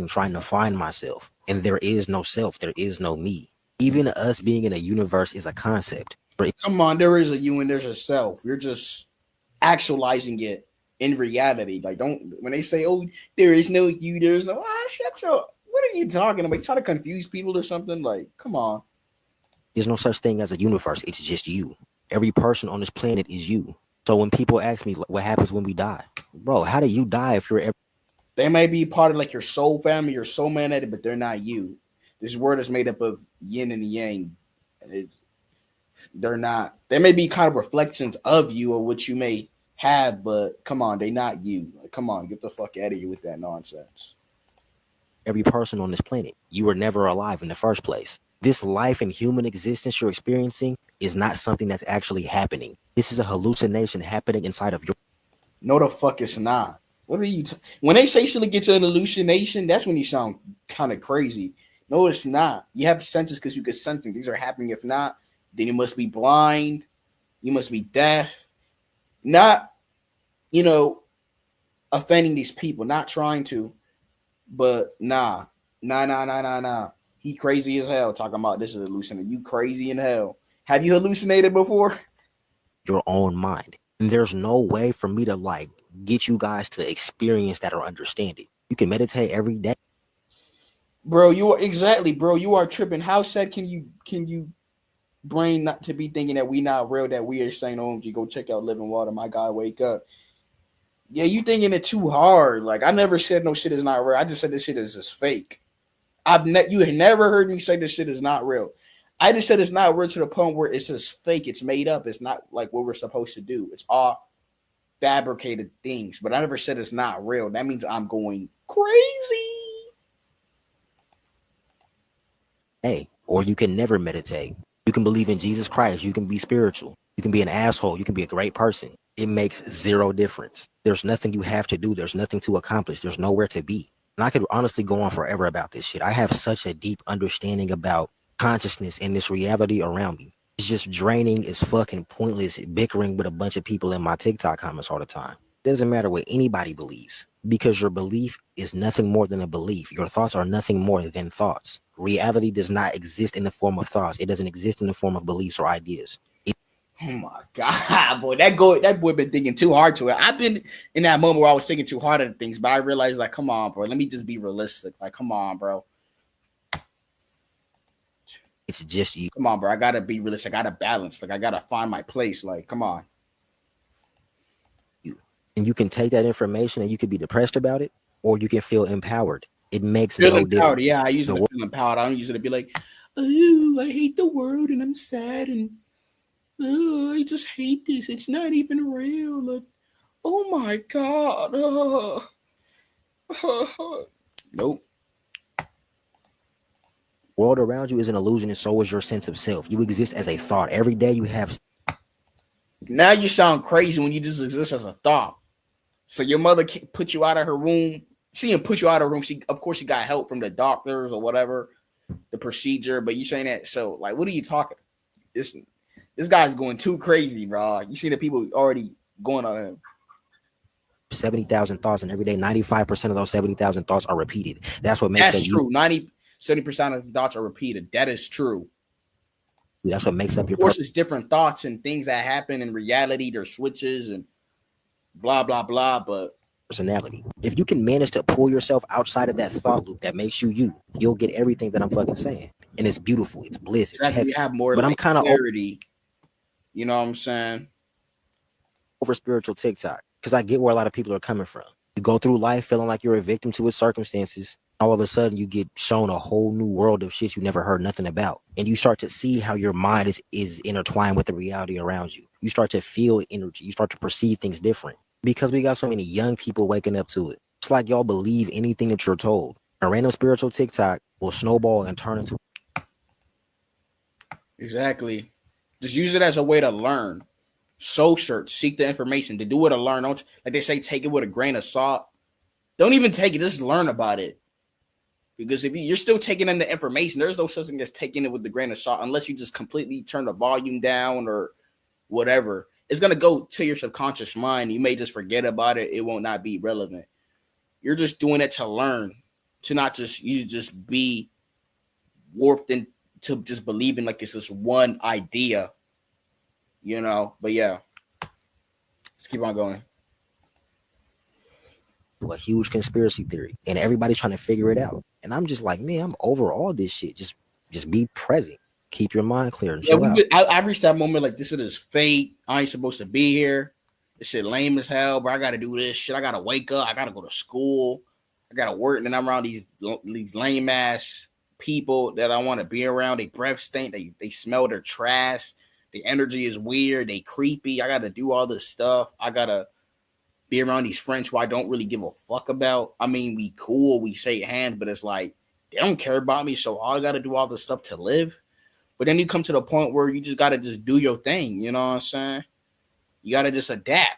trying to find myself. And there is no self. There is no me. Even us being in a universe is a concept. Come on, there is a you and there's a self. You're just actualizing it in reality. Like, don't, when they say, oh, there is no you, there's no, shut your, what are you talking about? You trying to confuse people or something? Like, come on. There's no such thing as a universe. It's just you. Every person on this planet is you. So when people ask me what happens when we die, bro, how do you die if you're They may be part of like your soul family, your soul man, but they're not you. This word is made up of yin and yang. They're not. They may be kind of reflections of you or what you may have, but come on, they're not you. Like, come on, get the fuck out of here with that nonsense. every person on this planet? You were never alive in the first place. This life and human existence you're experiencing is not something that's actually happening. This is a hallucination happening inside of your. No, the fuck it's not. What are you? When they say something gets an hallucination, that's when you sound kind of crazy. No, it's not. You have senses because you can sense things are happening. If not, then you must be blind. You must be deaf. Not, offending these people. Not trying to, but nah. He crazy as hell talking about this is hallucinating. You crazy in hell. Have you hallucinated before? Your own mind. And there's no way for me to get you guys to experience that or understand it. You can meditate every day. Bro, you are tripping. How sad can you brain not to be thinking that we not real, that we are saying, oh, you go check out Living Water, my guy, wake up. Yeah, you thinking it too hard. Like, I never said no shit is not real. I just said this shit is just fake. You have never heard me say this shit is not real. I just said it's not real to the point where it's just fake. It's made up. It's not like what we're supposed to do. It's all fabricated things. But I never said it's not real. That means I'm going crazy. Hey, or you can never meditate. You can believe in Jesus Christ. You can be spiritual. You can be an asshole. You can be a great person. It makes zero difference. There's nothing you have to do. There's nothing to accomplish. There's nowhere to be. And I could honestly go on forever about this shit. I have such a deep understanding about consciousness and this reality around me. It's just draining. It's fucking pointless bickering with a bunch of people in my TikTok comments all the time. Doesn't matter what anybody believes, because your belief is nothing more than a belief. Your thoughts are nothing more than thoughts. Reality does not exist in the form of thoughts. It doesn't exist in the form of beliefs or ideas. Oh my God, boy, that boy been thinking too hard to it. I've been in that moment where I was thinking too hard at things, but I realized, like, come on, bro, let me just be realistic. Like, come on, bro. It's just you. Come on, bro. I gotta be realistic. I gotta balance. Like, I gotta find my place. Like, come on. And you can take that information and you could be depressed about it, or you can feel empowered. It makes Feel no empowered. difference. Yeah, I usually feel empowered. I don't usually be like, oh, I hate the world and I'm sad and oh, I just hate this. It's not even real. Like, oh my God. Nope. World around you is an illusion, and so is your sense of self. You exist as a thought. Every day you have. Now you sound crazy when you just exist as a thought. So your mother put you out of her room. She didn't put you out of her room. Of course, she got help from the doctors or whatever, the procedure. But you saying that, so like, what are you talking? This guy's going too crazy, bro. You see the people already going on him. 70,000 thoughts, and every day 95% of those 70,000 thoughts are repeated. That's what makes That's up true. 70% of the thoughts are repeated. That is true. That's what makes up your. Of course, it's different thoughts and things that happen in reality. There's switches and blah blah blah. But personality. If you can manage to pull yourself outside of that thought loop that makes you, you'll get everything that I'm fucking saying, and it's beautiful. It's bliss. It's heavy. You have more. But I'm kind of clarity. You know what I'm saying? Over spiritual TikTok, because I get where a lot of people are coming from. You go through life feeling like you're a victim to its circumstances. All of a sudden, you get shown a whole new world of shit you never heard nothing about. And you start to see how your mind is intertwined with the reality around you. You start to feel energy. You start to perceive things different. Because we got so many young people waking up to it. It's like y'all believe anything that you're told. A random spiritual TikTok will snowball and turn into. Exactly. Just use it as a way to learn. Soul search. Seek the information. To do it to learn. Don't, like they say, take it with a grain of salt. Don't even take it. Just learn about it. Because if you're still taking in the information, there's no such thing as taking it with the grain of salt unless you just completely turn the volume down or whatever. It's going to go to your subconscious mind. You may just forget about it. It won't not be relevant. You're just doing it to learn, to not just be warped into just believing like it's this one idea, But yeah, let's keep on going. to a huge conspiracy theory, and everybody's trying to figure it out. And I'm just like, man, I'm over all this shit. Just be present. Keep your mind clear and chill out. I reached that moment like this is fate. I ain't supposed to be here. This shit lame as hell, bro. I gotta do this shit. I gotta wake up. I gotta go to school. I gotta work, and then I'm around these lame ass people that I want to be around. They breath stink. They smell their trash. The energy is weird. They creepy. I gotta do all this stuff. I gotta be around these friends who I don't really give a fuck about. I mean, we cool. We shake hands, but it's like they don't care about me. So I gotta do all this stuff to live. But then you come to the point where you just gotta just do your thing. You know what I'm saying? You gotta just adapt.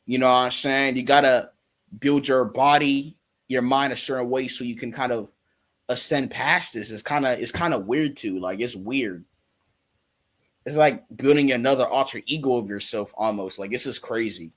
You know what I'm saying? You gotta build your body, your mind a certain way so you can kind of ascend past this. It's kind of weird too. Like it's weird. It's like building another alter ego of yourself almost. Like it's just crazy.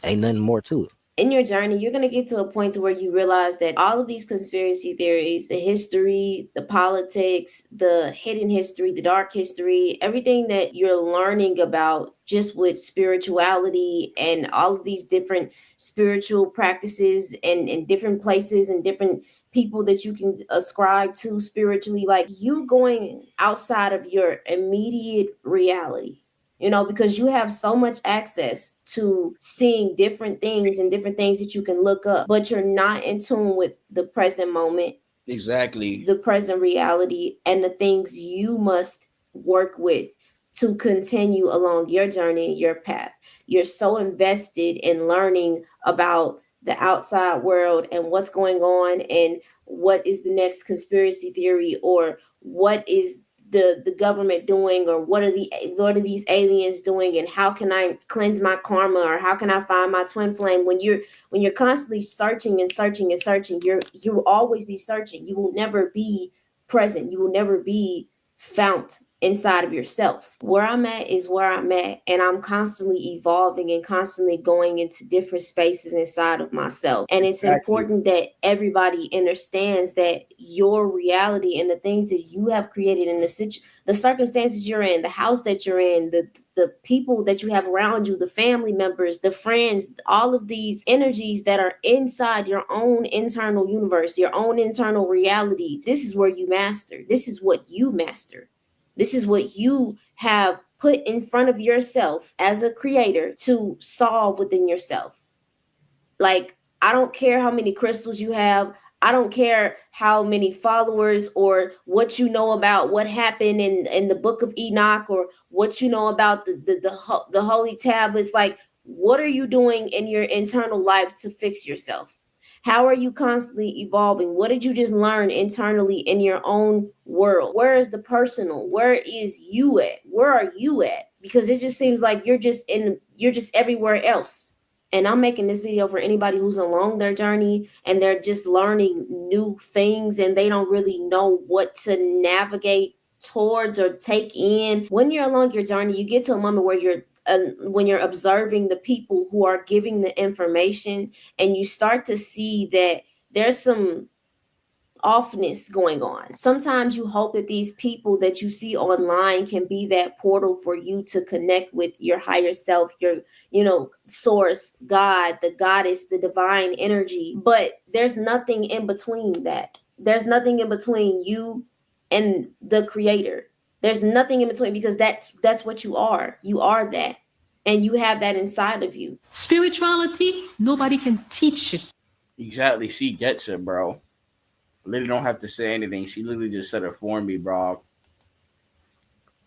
Ain't nothing more to it. In your journey, you're going to get to a point to where you realize that all of these conspiracy theories, the history, the politics, the hidden history, the dark history, everything that you're learning about just with spirituality and all of these different spiritual practices and different places and different people that you can ascribe to spiritually, like you going outside of your immediate reality. You know, because you have so much access to seeing different things and different things that you can look up, but you're not in tune with the present moment. Exactly. The present reality and the things you must work with to continue along your journey, your path. You're so invested in learning about the outside world and what's going on and what is the next conspiracy theory or what is the government doing or what are these aliens doing and how can I cleanse my karma or how can I find my twin flame? When you're constantly searching and searching and searching, you will always be searching. You will never be present. You will never be found inside of yourself. Where I'm at is where I'm at, and I'm constantly evolving and constantly going into different spaces inside of myself. And it's important that everybody understands that your reality and the things that you have created in the circumstances you're in, the house that you're in, the people that you have around you, the family members, the friends, all of these energies that are inside your own internal universe, your own internal reality. This is where you master. This is what you master. This is what you have put in front of yourself as a creator to solve within yourself. Like, I don't care how many crystals you have. I don't care how many followers or what you know about what happened in the book of Enoch or what you know about the holy tablets. Like, what are you doing in your internal life to fix yourself? How are you constantly evolving? What did you just learn internally in your own world? Where is the personal? Where is you at? Where are you at? Because it just seems like you're just everywhere else. And I'm making this video for anybody who's along their journey and they're just learning new things and they don't really know what to navigate towards or take in. When you're along your journey, you get to a moment where when you're observing the people who are giving the information and you start to see that there's some offness going on. Sometimes you hope that these people that you see online can be that portal for you to connect with your higher self, your, source, God, the goddess, the divine energy. But there's nothing in between that. There's nothing in between you and the creator. There's nothing in between because that's what you are. You are that. And you have that inside of you. Spirituality, nobody can teach it. Exactly. She gets it, bro. Literally don't have to say anything. She literally just said it for me, bro.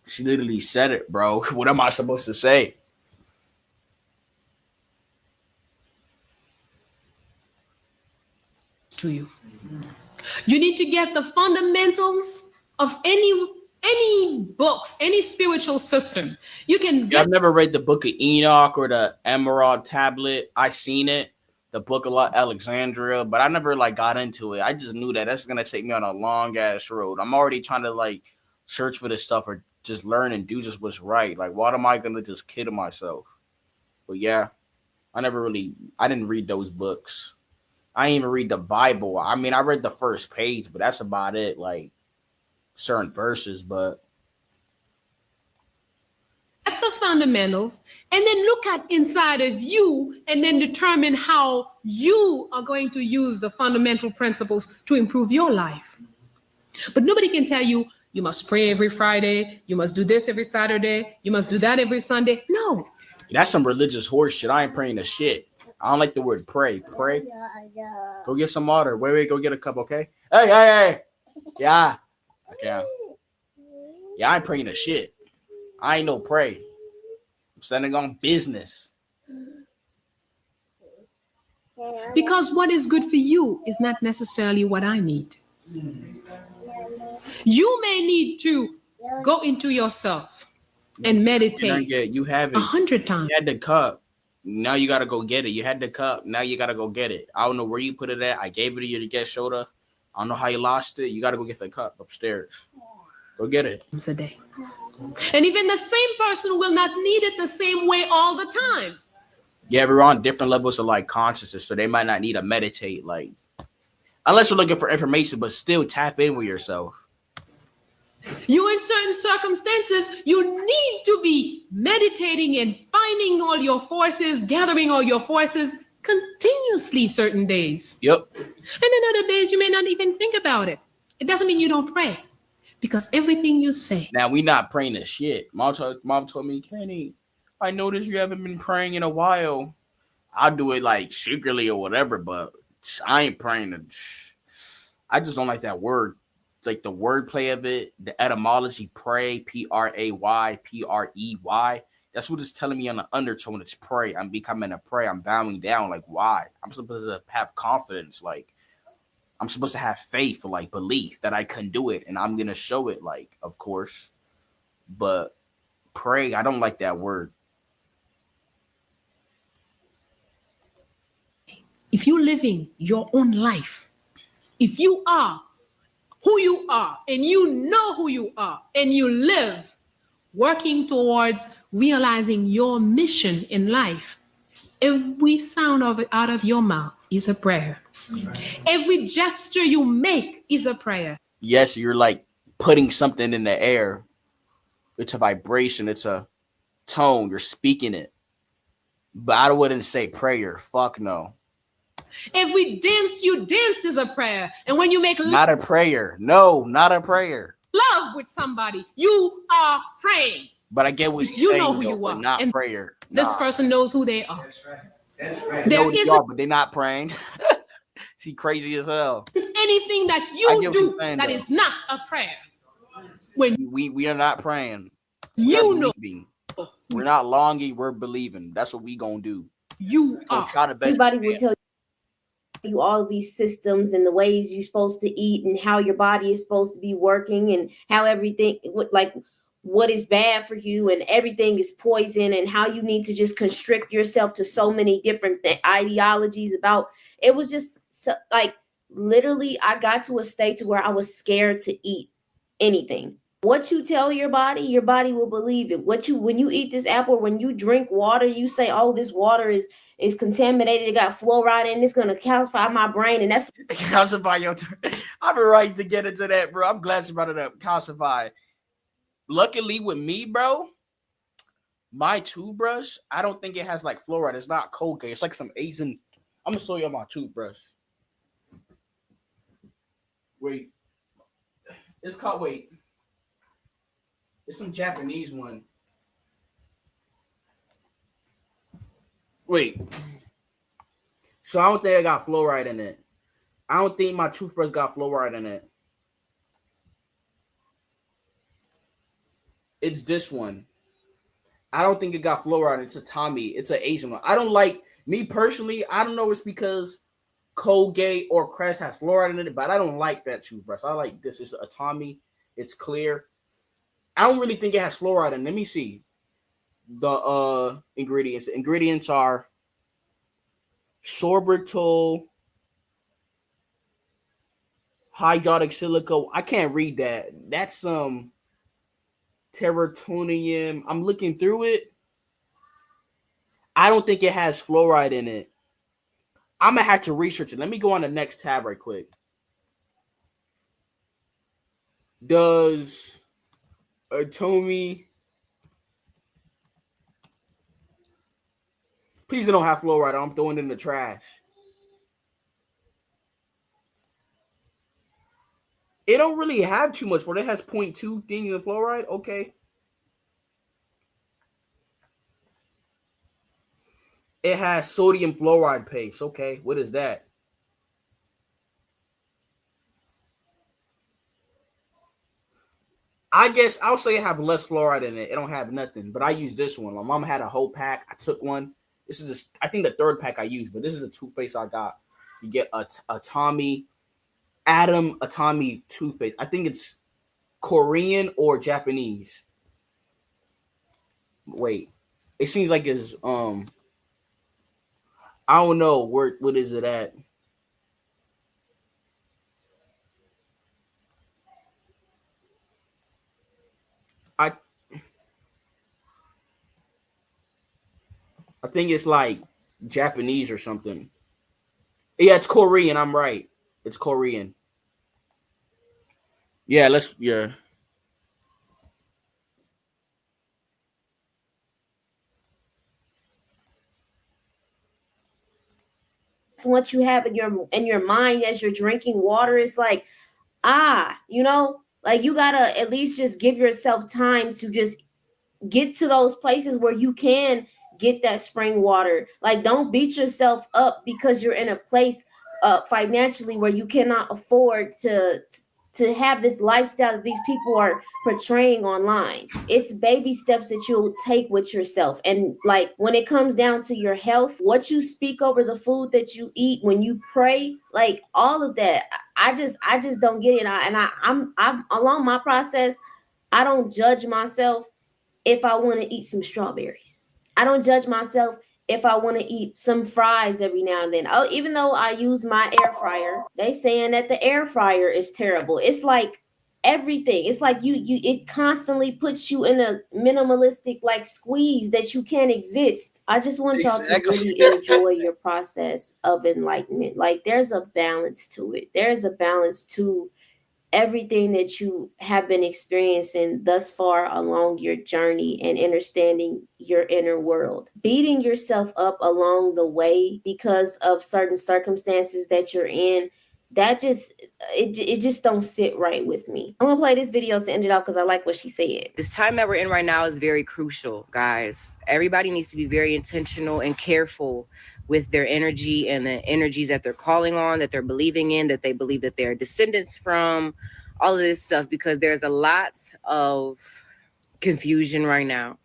She literally said it, bro. What am I supposed to say? To you. You need to get the fundamentals of any books, any spiritual system. You can get. I've never read the Book of Enoch or the Emerald Tablet. I seen it, the Book of Alexandria, but I never got into it. I just knew that that's gonna take me on a long ass road. I'm already trying to search for this stuff or just learn and do just what's right. Like, why am I gonna just kid myself? But yeah, I didn't read those books. I didn't even read the Bible. I mean, I read the first page, but that's about it. Like certain verses, but the fundamentals, and then look at inside of you and then determine how you are going to use the fundamental principles to improve your life. But nobody can tell you, you must pray every Friday, you must do this every Saturday, you must do that every Sunday. No. That's some religious horse shit. I ain't praying to shit. I don't like the word pray. Pray. Go get some water. Wait, go get a cup, okay? Hey. Yeah. Okay. Yeah, I ain't praying to shit. I ain't no pray. I'm standing on business. Because what is good for you is not necessarily what I need. You may need to go into yourself and meditate. You have it 100 times. You had the cup. Now you got to go get it. You had the cup. Now you got to go get it. I don't know where you put it at. I gave it to you to get soda. I don't know how you lost it. You got to go get the cup upstairs. Go get it. It's a day. And even the same person will not need it the same way all the time. Yeah, we're on different levels of like consciousness, so they might not need to meditate, like unless you're looking for information, but still tap in with yourself. You in certain circumstances, you need to be meditating and finding all your forces, gathering all your forces continuously certain days. Yep. And then other days you may not even think about it. It doesn't mean you don't pray. Because everything you say. Now, we not praying to shit. Mom told me, Kenny, I noticed you haven't been praying in a while. I'll do it like secretly or whatever, but I ain't praying to. I just don't like that word. It's like the wordplay of it, the etymology, pray, P-R-A-Y, P-R-E-Y. That's what it's telling me on the undertone. It's pray. I'm becoming a prey. I'm bowing down. Like, why? I'm supposed to have confidence. Like, I'm supposed to have faith or like belief that I can do it, and I'm gonna show it, like, of course. But pray, I don't like that word. If you're living your own life, if you are who you are, and you know who you are, and you live working towards realizing your mission in life, every sound of it out of your mouth is a prayer. Every gesture you make is a prayer. Yes, you're like putting something in the air. It's a vibration. It's a tone. You're speaking it. But I wouldn't say prayer. Fuck no. Every dance you dance is a prayer. And when you make not a prayer. No, not a prayer. Love with somebody, you are praying. But I get what you saying, know who though, you are. Not and prayer. This person knows who they are. There is but they're not praying. She crazy as hell. Anything that you do that is not a prayer. When we are not praying. You know. We're not longing, we're believing. That's what we gonna do. You are. Try to Everybody will tell you all these systems and the ways you're supposed to eat and how your body is supposed to be working and how everything, like what is bad for you and everything is poison and how you need to just constrict yourself to so many different ideologies about. It was just so, like literally I got to a state to where I was scared to eat anything. What you tell your body will believe it. When you eat this apple, when you drink water, you say, "Oh, this water is contaminated. It got fluoride in. It's gonna calcify my brain." And that's calcify your. I've been ready to get into that, bro. I'm glad you brought it up. Calcify. Luckily, with me, bro, my toothbrush, I don't think it has like fluoride. It's not Colgate. It's like some Asian. I'm gonna show you my toothbrush. Wait, it's called. Wait. It's some Japanese one. Wait. So I don't think I got fluoride in it. I don't think my toothbrush got fluoride in it. It's this one. I don't think it got fluoride. It's a Tommy. It's an Asian one. I don't like, me personally, I don't know if it's because Colgate or Crest has fluoride in it, but I don't like that toothbrush. I like this. It's a Tommy. It's clear. I don't really think it has fluoride in it. Let me see the ingredients. The ingredients are sorbitol, hydraulic silica. I can't read that. That's some terratonium. I'm looking through it. I don't think it has fluoride in it. I'm gonna have to research it. Let me go on the next tab right quick. Does Atomi Please don't have fluoride. I'm throwing it in the trash. It don't really have too much fluoride. It has 0.2 things of fluoride. Okay. It has sodium fluoride paste. Okay. What is that? I guess I'll say it have less fluoride in it. It don't have nothing, but I use this one. My mom had a whole pack. I took one. This is, I think, the third pack I used, but this is the toothpaste I got. You get a Tommy toothpaste. I think it's Korean or Japanese. Wait, it seems like it's I don't know what is it at. I think it's like Japanese or something. Yeah, it's Korean. I'm right. It's Korean. Yeah, yeah. What you have in your mind as you're drinking water, it's like, you know, like you gotta at least just give yourself time to just get to those places where you can get that spring water. Like, don't beat yourself up because you're in a place financially where you cannot afford to have this lifestyle that these people are portraying online. It's baby steps that you'll take with yourself. And like when it comes down to your health, what you speak over the food that you eat, when you pray, like all of that, I just don't get it. I'm along my process. I don't judge myself if I want to eat some strawberries. I don't judge myself if I want to eat some fries every now and then. Oh, even though I use my air fryer, they saying that the air fryer is terrible. It's like everything. It's like it constantly puts you in a minimalistic like squeeze that you can't exist. I just want y'all to really enjoy your process of enlightenment. Like there's a balance to it. There's a balance to everything that you have been experiencing thus far along your journey and understanding your inner world. Beating yourself up along the way because of certain circumstances that you're in, that just it just don't sit right with me. I'm gonna play this video to end it off because I like what she said. This time that we're in right now is very crucial, guys. Everybody needs to be very intentional and careful with their energy and the energies that they're calling on, that they're believing in, that they believe that they're descendants from, all of this stuff, because there's a lot of confusion right now.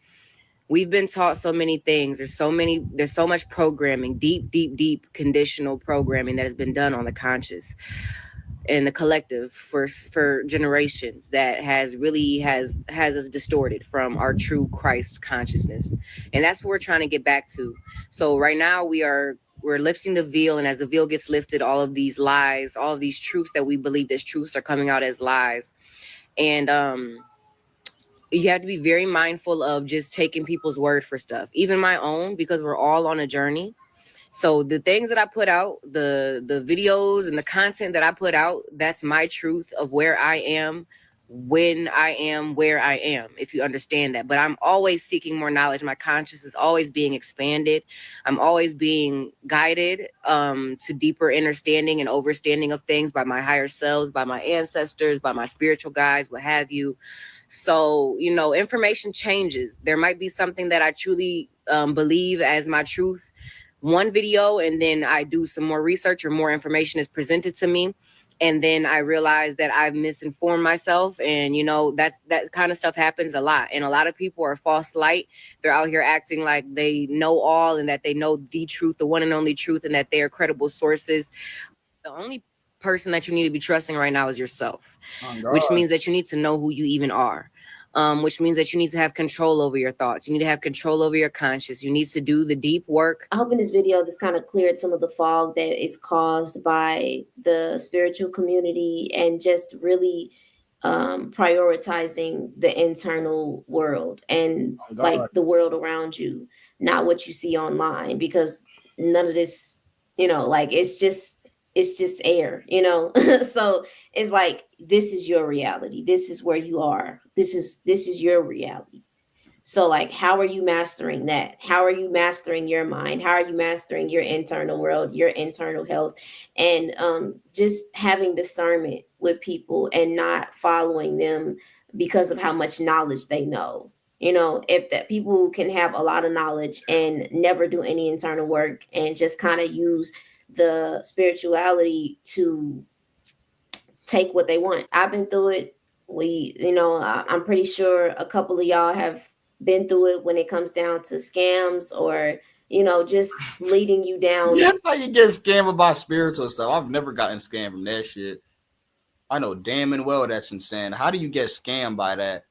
We've been taught so many things. There's so much programming, deep conditional programming that has been done on the conscious and the collective for generations that has us distorted from our true Christ consciousness. And that's what we're trying to get back to. So right now we're lifting the veil, and as the veil gets lifted, all of these lies, all of these truths that we believe as truths are coming out as lies. And you have to be very mindful of just taking people's word for stuff, even my own, because we're all on a journey. So the things that I put out, the videos and the content that I put out, that's my truth of where I am, when I am, where I am, if you understand that. But I'm always seeking more knowledge. My conscious is always being expanded. I'm always being guided to deeper understanding and overstanding of things by my higher selves, by my ancestors, by my spiritual guides, what have you. So, you know, information changes. There might be something that I truly believe as my truth, one video, and then I do some more research or more information is presented to me. And then I realize that I've misinformed myself. And, you know, that kind of stuff happens a lot. And a lot of people are false light. They're out here acting like they know all and that they know the truth, the one and only truth, and that they are credible sources. The only person that you need to be trusting right now is yourself, which means that you need to know who you even are. Which means that you need to have control over your thoughts. You need to have control over your conscious. You need to do the deep work. I hope in this video, this kind of cleared some of the fog that is caused by the spiritual community and just really prioritizing the internal world and like the world around you, not what you see online, because none of this, you know, like it's just air, you know. So it's like, this is your reality. This is where you are. This is your reality. So like, how are you mastering that? How are you mastering your mind? How are you mastering your internal world, your internal health? And just having discernment with people and not following them because of how much knowledge they know. You know, if that people can have a lot of knowledge and never do any internal work and just kind of use the spirituality to take what they want. I've been through it. I'm pretty sure a couple of y'all have been through it when it comes down to scams or, just leading you down. Yeah, how you get scammed about spiritual stuff? I've never gotten scammed from that shit. I know damn and well that's insane. How do you get scammed by that?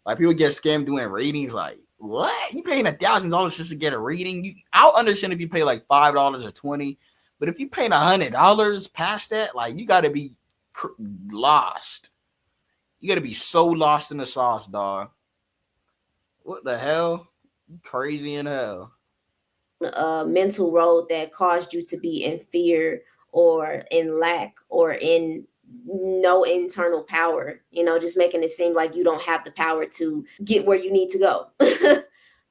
Like, people get scammed doing readings. Like, what? You paying $1,000 just to get a reading? I'll understand if you pay like $5 or $20, but if you paying $100 past that, like, you got to be lost. You got to be so lost in the sauce, dog. What the hell? You crazy in hell. A mental road that caused you to be in fear or in lack or in no internal power, just making it seem like you don't have the power to get where you need to go.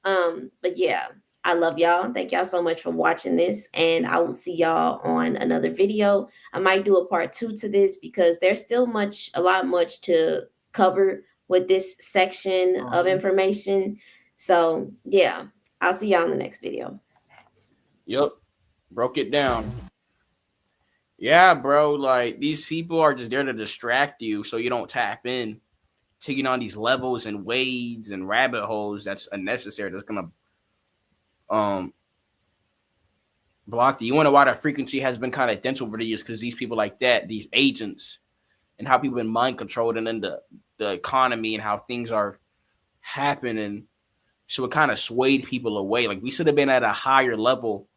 But yeah, I love y'all. Thank y'all so much for watching this, and I will see y'all on another video. I might do a part 2 to this because there's still a lot to cover with this section of information. So yeah, I'll see y'all in the next video. Yep. Broke it down. Yeah, bro. Like, these people are just there to distract you so you don't tap in, taking on these levels and wades and rabbit holes that's unnecessary. That's gonna block you. You wonder why the frequency has been kind of dense over the years, because these people like that, these agents, and how people been mind controlled, and then the economy and how things are happening. So it kind of swayed people away. Like, we should have been at a higher level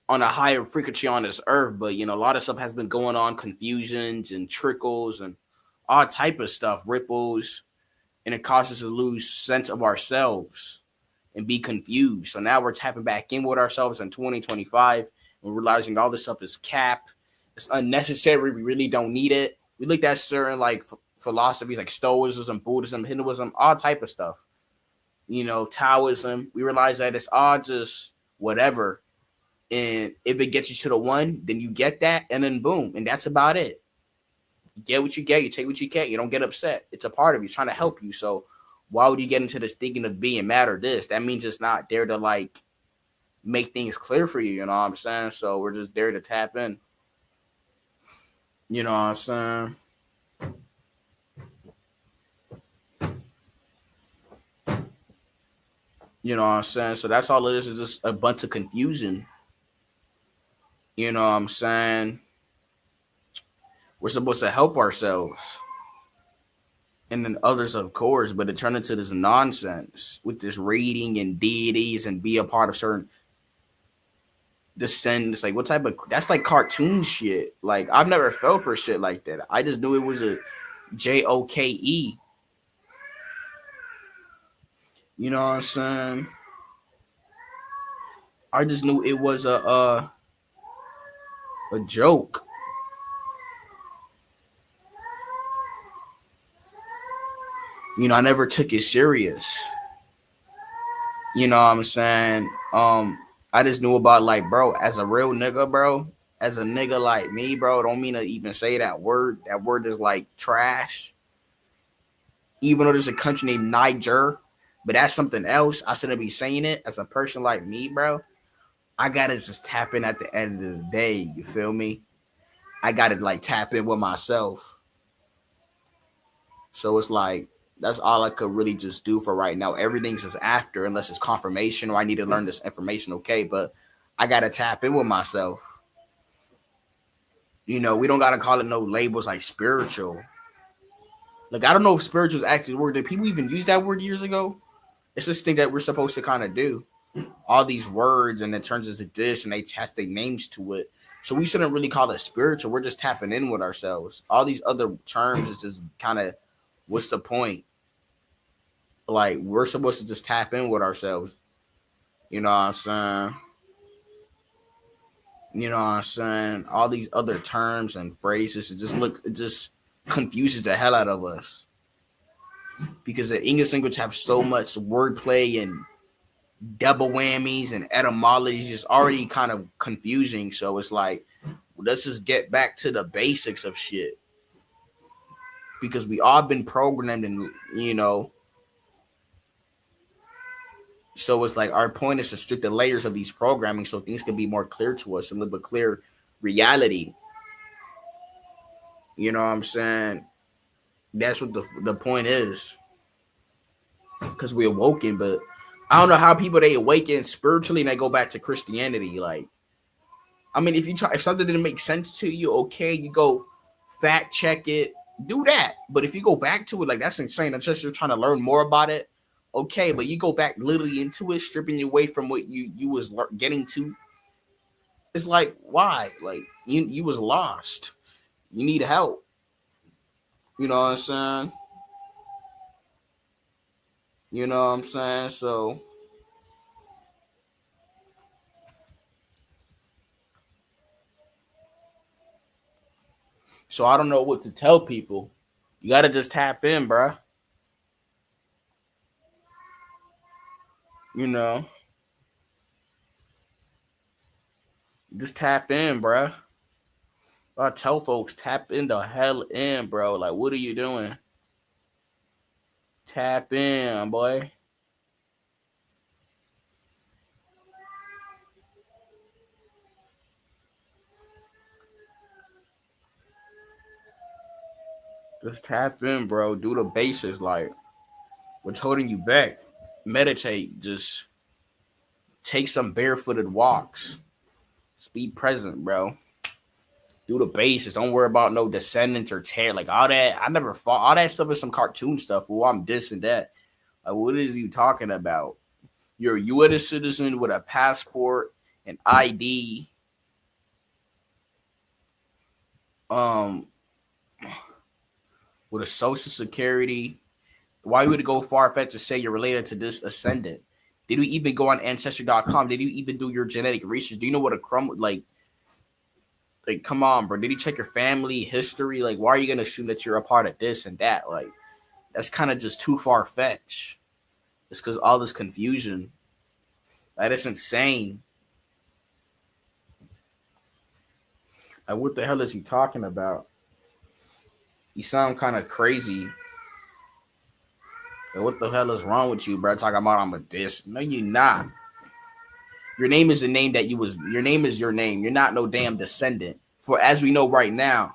on a higher frequency on this earth, but a lot of stuff has been going on, confusions and trickles and all type of stuff, ripples, and it causes us to lose sense of ourselves and be confused. So now we're tapping back in with ourselves in 2025 and realizing all this stuff is cap. It's unnecessary. We really don't need it. We looked at certain like philosophies like Stoicism, Buddhism, Hinduism, all type of stuff. Taoism. We realize that it's all just whatever. And if it gets you to the one, then you get that, and then boom, and that's about it. You get what you get, you take what you get, you don't get upset. It's a part of you, it's trying to help you. So why would you get into this thinking of being mad or this? That means it's not there to like make things clear for you, you know what I'm saying? So we're just there to tap in. You know what I'm saying? You know what I'm saying? So that's all it is just a bunch of confusion. You know what I'm saying? We're supposed to help ourselves. And then others, of course, but it turned into this nonsense with this reading and deities and be a part of certain descendants. Like, what type of, that's like cartoon shit. Like, I've never felt for shit like that. I just knew it was a JOKE. You know what I'm saying? I just knew it was a joke. I never took it serious. You know what I'm saying? I just knew about, like, bro, as a real nigga, bro, as a nigga like me, bro, don't mean to even say that word. That word is like trash. Even though there's a country named Niger, but that's something else. I shouldn't be saying it. As a person like me, bro, I gotta just tap in at the end of the day. You feel me? I gotta like tap in with myself. So it's like, that's all I could really just do for right now. Everything's just after, unless it's confirmation or I need to learn this information. Okay, but I gotta tap in with myself. We don't gotta call it no labels like spiritual. Like, I don't know if spiritual is actually a word. Did people even use that word years ago? It's this thing that we're supposed to kind of do. All these words, and it turns into this, and they attach their names to it. So we shouldn't really call it spiritual. We're just tapping in with ourselves. All these other terms is just kind of, what's the point? Like, we're supposed to just tap in with ourselves. You know what I'm saying? You know what I'm saying? All these other terms and phrases, it just confuses the hell out of us. because the English language have so much wordplay and double whammies and etymology is already kind of confusing. So it's like, let's just get back to the basics of shit, because we all been programmed, and so it's like our point is to strip the layers of these programming so things can be more clear to us and live a clear reality. You know what I'm saying? That's what the point is. Because we awoken, but I don't know how people, they awaken spiritually and they go back to Christianity. Like, I mean, if something didn't make sense to you, okay, you go fact check it, do that. But if you go back to it, like, that's insane. Unless you're trying to learn more about it, okay. But you go back literally into it, stripping you away from what you was getting to. It's like, why? Like, you was lost. You need help. You know what I'm saying? You know what I'm saying? So I don't know what to tell people. You got to just tap in, bruh. You know. Just tap in, bruh. I tell folks, tap in the hell in, bro. Like, what are you doing? Tap in, boy. Just tap in, bro. Do the basics. Like, what's holding you back? Meditate. Just take some barefooted walks. Just be present, bro. Do the basics. Don't worry about no descendants or tear. Like, all that. I never fought. All that stuff is some cartoon stuff. Well, I'm this and that. Like, what is you talking about? You're a U.S. citizen with a passport, an ID. With a social security. Why would it go far-fetched to say you're related to this ascendant? Did you even go on Ancestry.com? Did you even do your genetic research? Do you know what a like, come on, bro. Did he check your family history? Like, why are you going to assume that you're a part of this and that? Like, that's kind of just too far-fetched. It's because all this confusion. That is insane. Like, what the hell is he talking about? You sound kind of crazy. Like, what the hell is wrong with you, bro? Talking about I'm a this. No, you're not. Your name is the name that you was. Your name is your name. You're not no damn descendant. For as we know right now,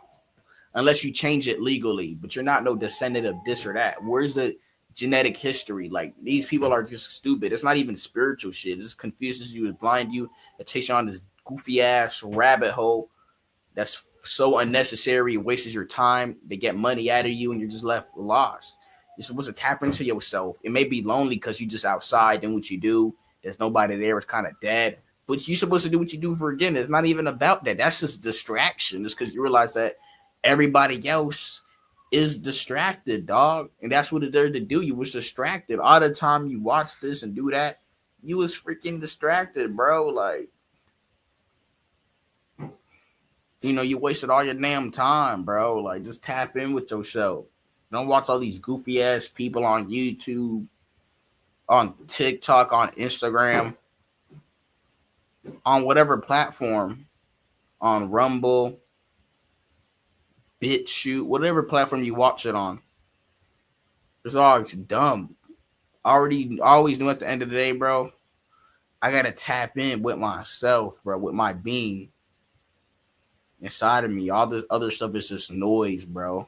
unless you change it legally, but you're not no descendant of this or that. Where's the genetic history? Like, these people are just stupid. It's not even spiritual shit. It just confuses you, it blind you. It takes you on this goofy ass rabbit hole that's so unnecessary. It wastes your time. They get money out of you, and you're just left lost. You're supposed to tap into yourself. It may be lonely because you just outside doing what you do. There's nobody there. It's kind of dead. But you're supposed to do what you do for again. It's not even about that. That's just distraction. It's because you realize that everybody else is distracted, dog. And that's what it there to do. You was distracted. All the time you watch this and do that, you was freaking distracted, bro. Like, you know, you wasted all your damn time, bro. Like, just tap in with yourself. Don't watch all these goofy ass people on YouTube, on TikTok, on Instagram, on whatever platform, on Rumble, BitChute, whatever platform you watch it on. It's all dumb. Always knew at the end of the day, bro, I gotta tap in with myself, bro, with my being inside of me. All this other stuff is just noise, bro.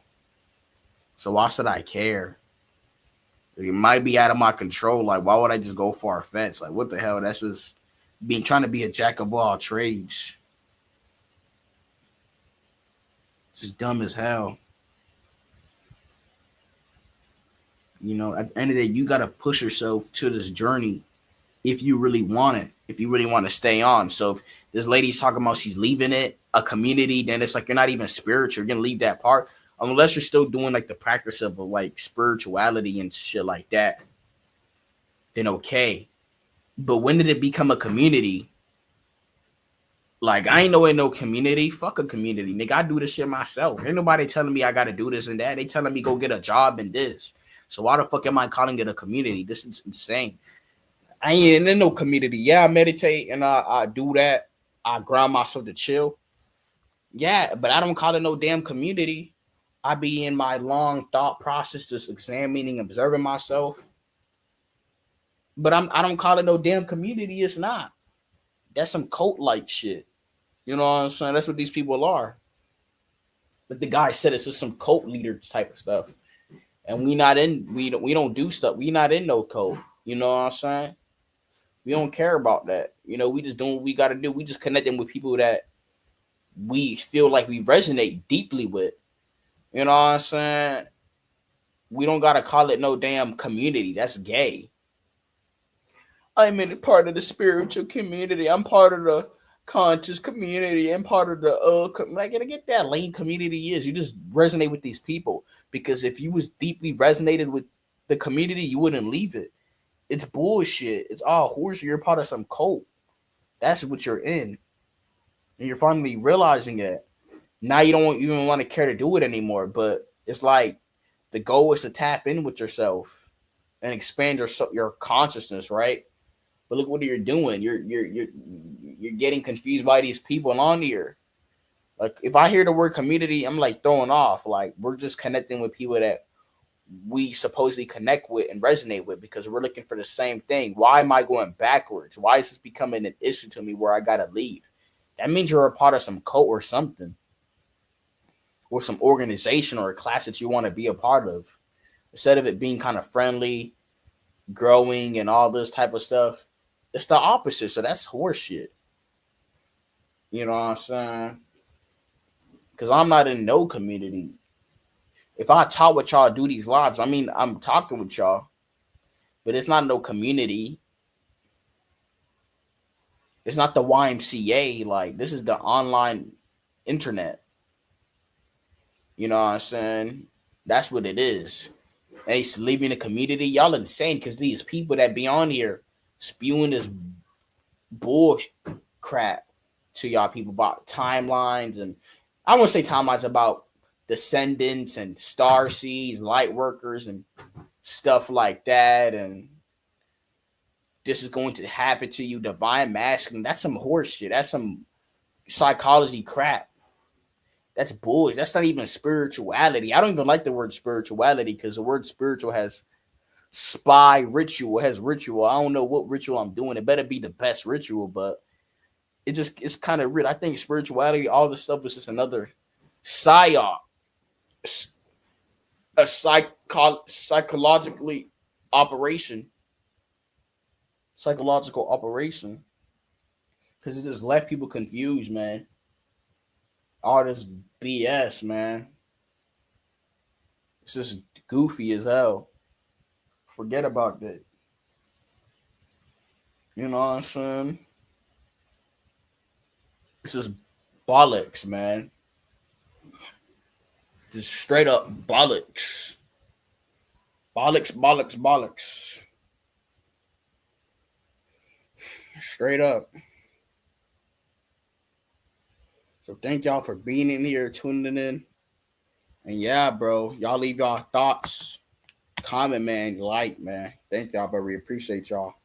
So why should I care? It might be out of my control. Like, why would I just go far-fetched? Like, what the hell? That's just trying to be a jack of all trades. Just dumb as hell. You know, at the end of the day, you got to push yourself to this journey if you really want it, if you really want to stay on. So if this lady's talking about she's leaving it, a community, then it's like you're not even spiritual. You're going to leave that part. Unless you're still doing like the practice of like spirituality and shit like that, then okay. But when did it become a community? Like, I ain't knowing no community. Fuck a community, nigga. I do this shit myself. Ain't nobody telling me I got to do this and that. They telling me go get a job and this. So why the fuck am I calling it a community? This is insane. I ain't in no community. Yeah, I meditate and I do that. I ground myself to chill. Yeah, but I don't call it no damn community. I be in my long thought process, just examining, observing myself. But I don't call it no damn community. It's not. That's some cult-like shit. You know what I'm saying? That's what these people are. But the guy said it's just some cult leader type of stuff. And we don't do stuff. We not in no cult. You know what I'm saying? We don't care about that. You know, we just doing what we got to do. We just connecting with people that we feel like we resonate deeply with. You know what I'm saying? We don't got to call it no damn community. That's gay. I'm in a part of the spiritual community. I'm part of the conscious community. I'm part of the I gotta get that lame community is. You just resonate with these people, because if you was deeply resonated with the community, you wouldn't leave it. It's bullshit. It's all horse. You're part of some cult. That's what you're in, and you're finally realizing it. Now you don't even want to care to do it anymore. But it's like the goal is to tap in with yourself and expand your consciousness, right? But look what you're doing. You're getting confused by these people on here. Like, if I hear the word community, I'm like throwing off. Like, we're just connecting with people that we supposedly connect with and resonate with, because we're looking for the same thing. Why am I going backwards? Why is this becoming an issue to me where I gotta leave? That means you're a part of some cult or something, or some organization or a class that you want to be a part of. Instead of it being kind of friendly, growing, and all this type of stuff, it's the opposite. So that's horseshit. You know what I'm saying? Because I'm not in no community. If I talk with y'all, do these lives, I mean, I'm talking with y'all, but it's not no community. It's not the YMCA. Like, this is the online internet. You know what I'm saying? That's what it is. And it's leaving the community. Y'all insane, because these people that be on here spewing this bull crap to y'all people about timelines, and I want to say timelines about descendants and star seeds, light workers, and stuff like that. And this is going to happen to you, divine masculine. That's some horse shit. That's some psychology crap. That's bullshit. That's not even spirituality. I don't even like the word spirituality, because the word spiritual has spy ritual. It has ritual. I don't know what ritual I'm doing. It better be the best ritual, but it's kind of weird. I think spirituality, all this stuff, is just another psyop, a psychological operation, because it just left people confused, man. All this BS, man. It's just goofy as hell. Forget about that. You know what I'm saying? It's just bollocks, man. Just straight up bollocks. Bollocks. Straight up. So thank y'all for being in here, tuning in. And yeah, bro, y'all leave y'all thoughts. Comment, man. Like, man. Thank y'all, but we appreciate y'all.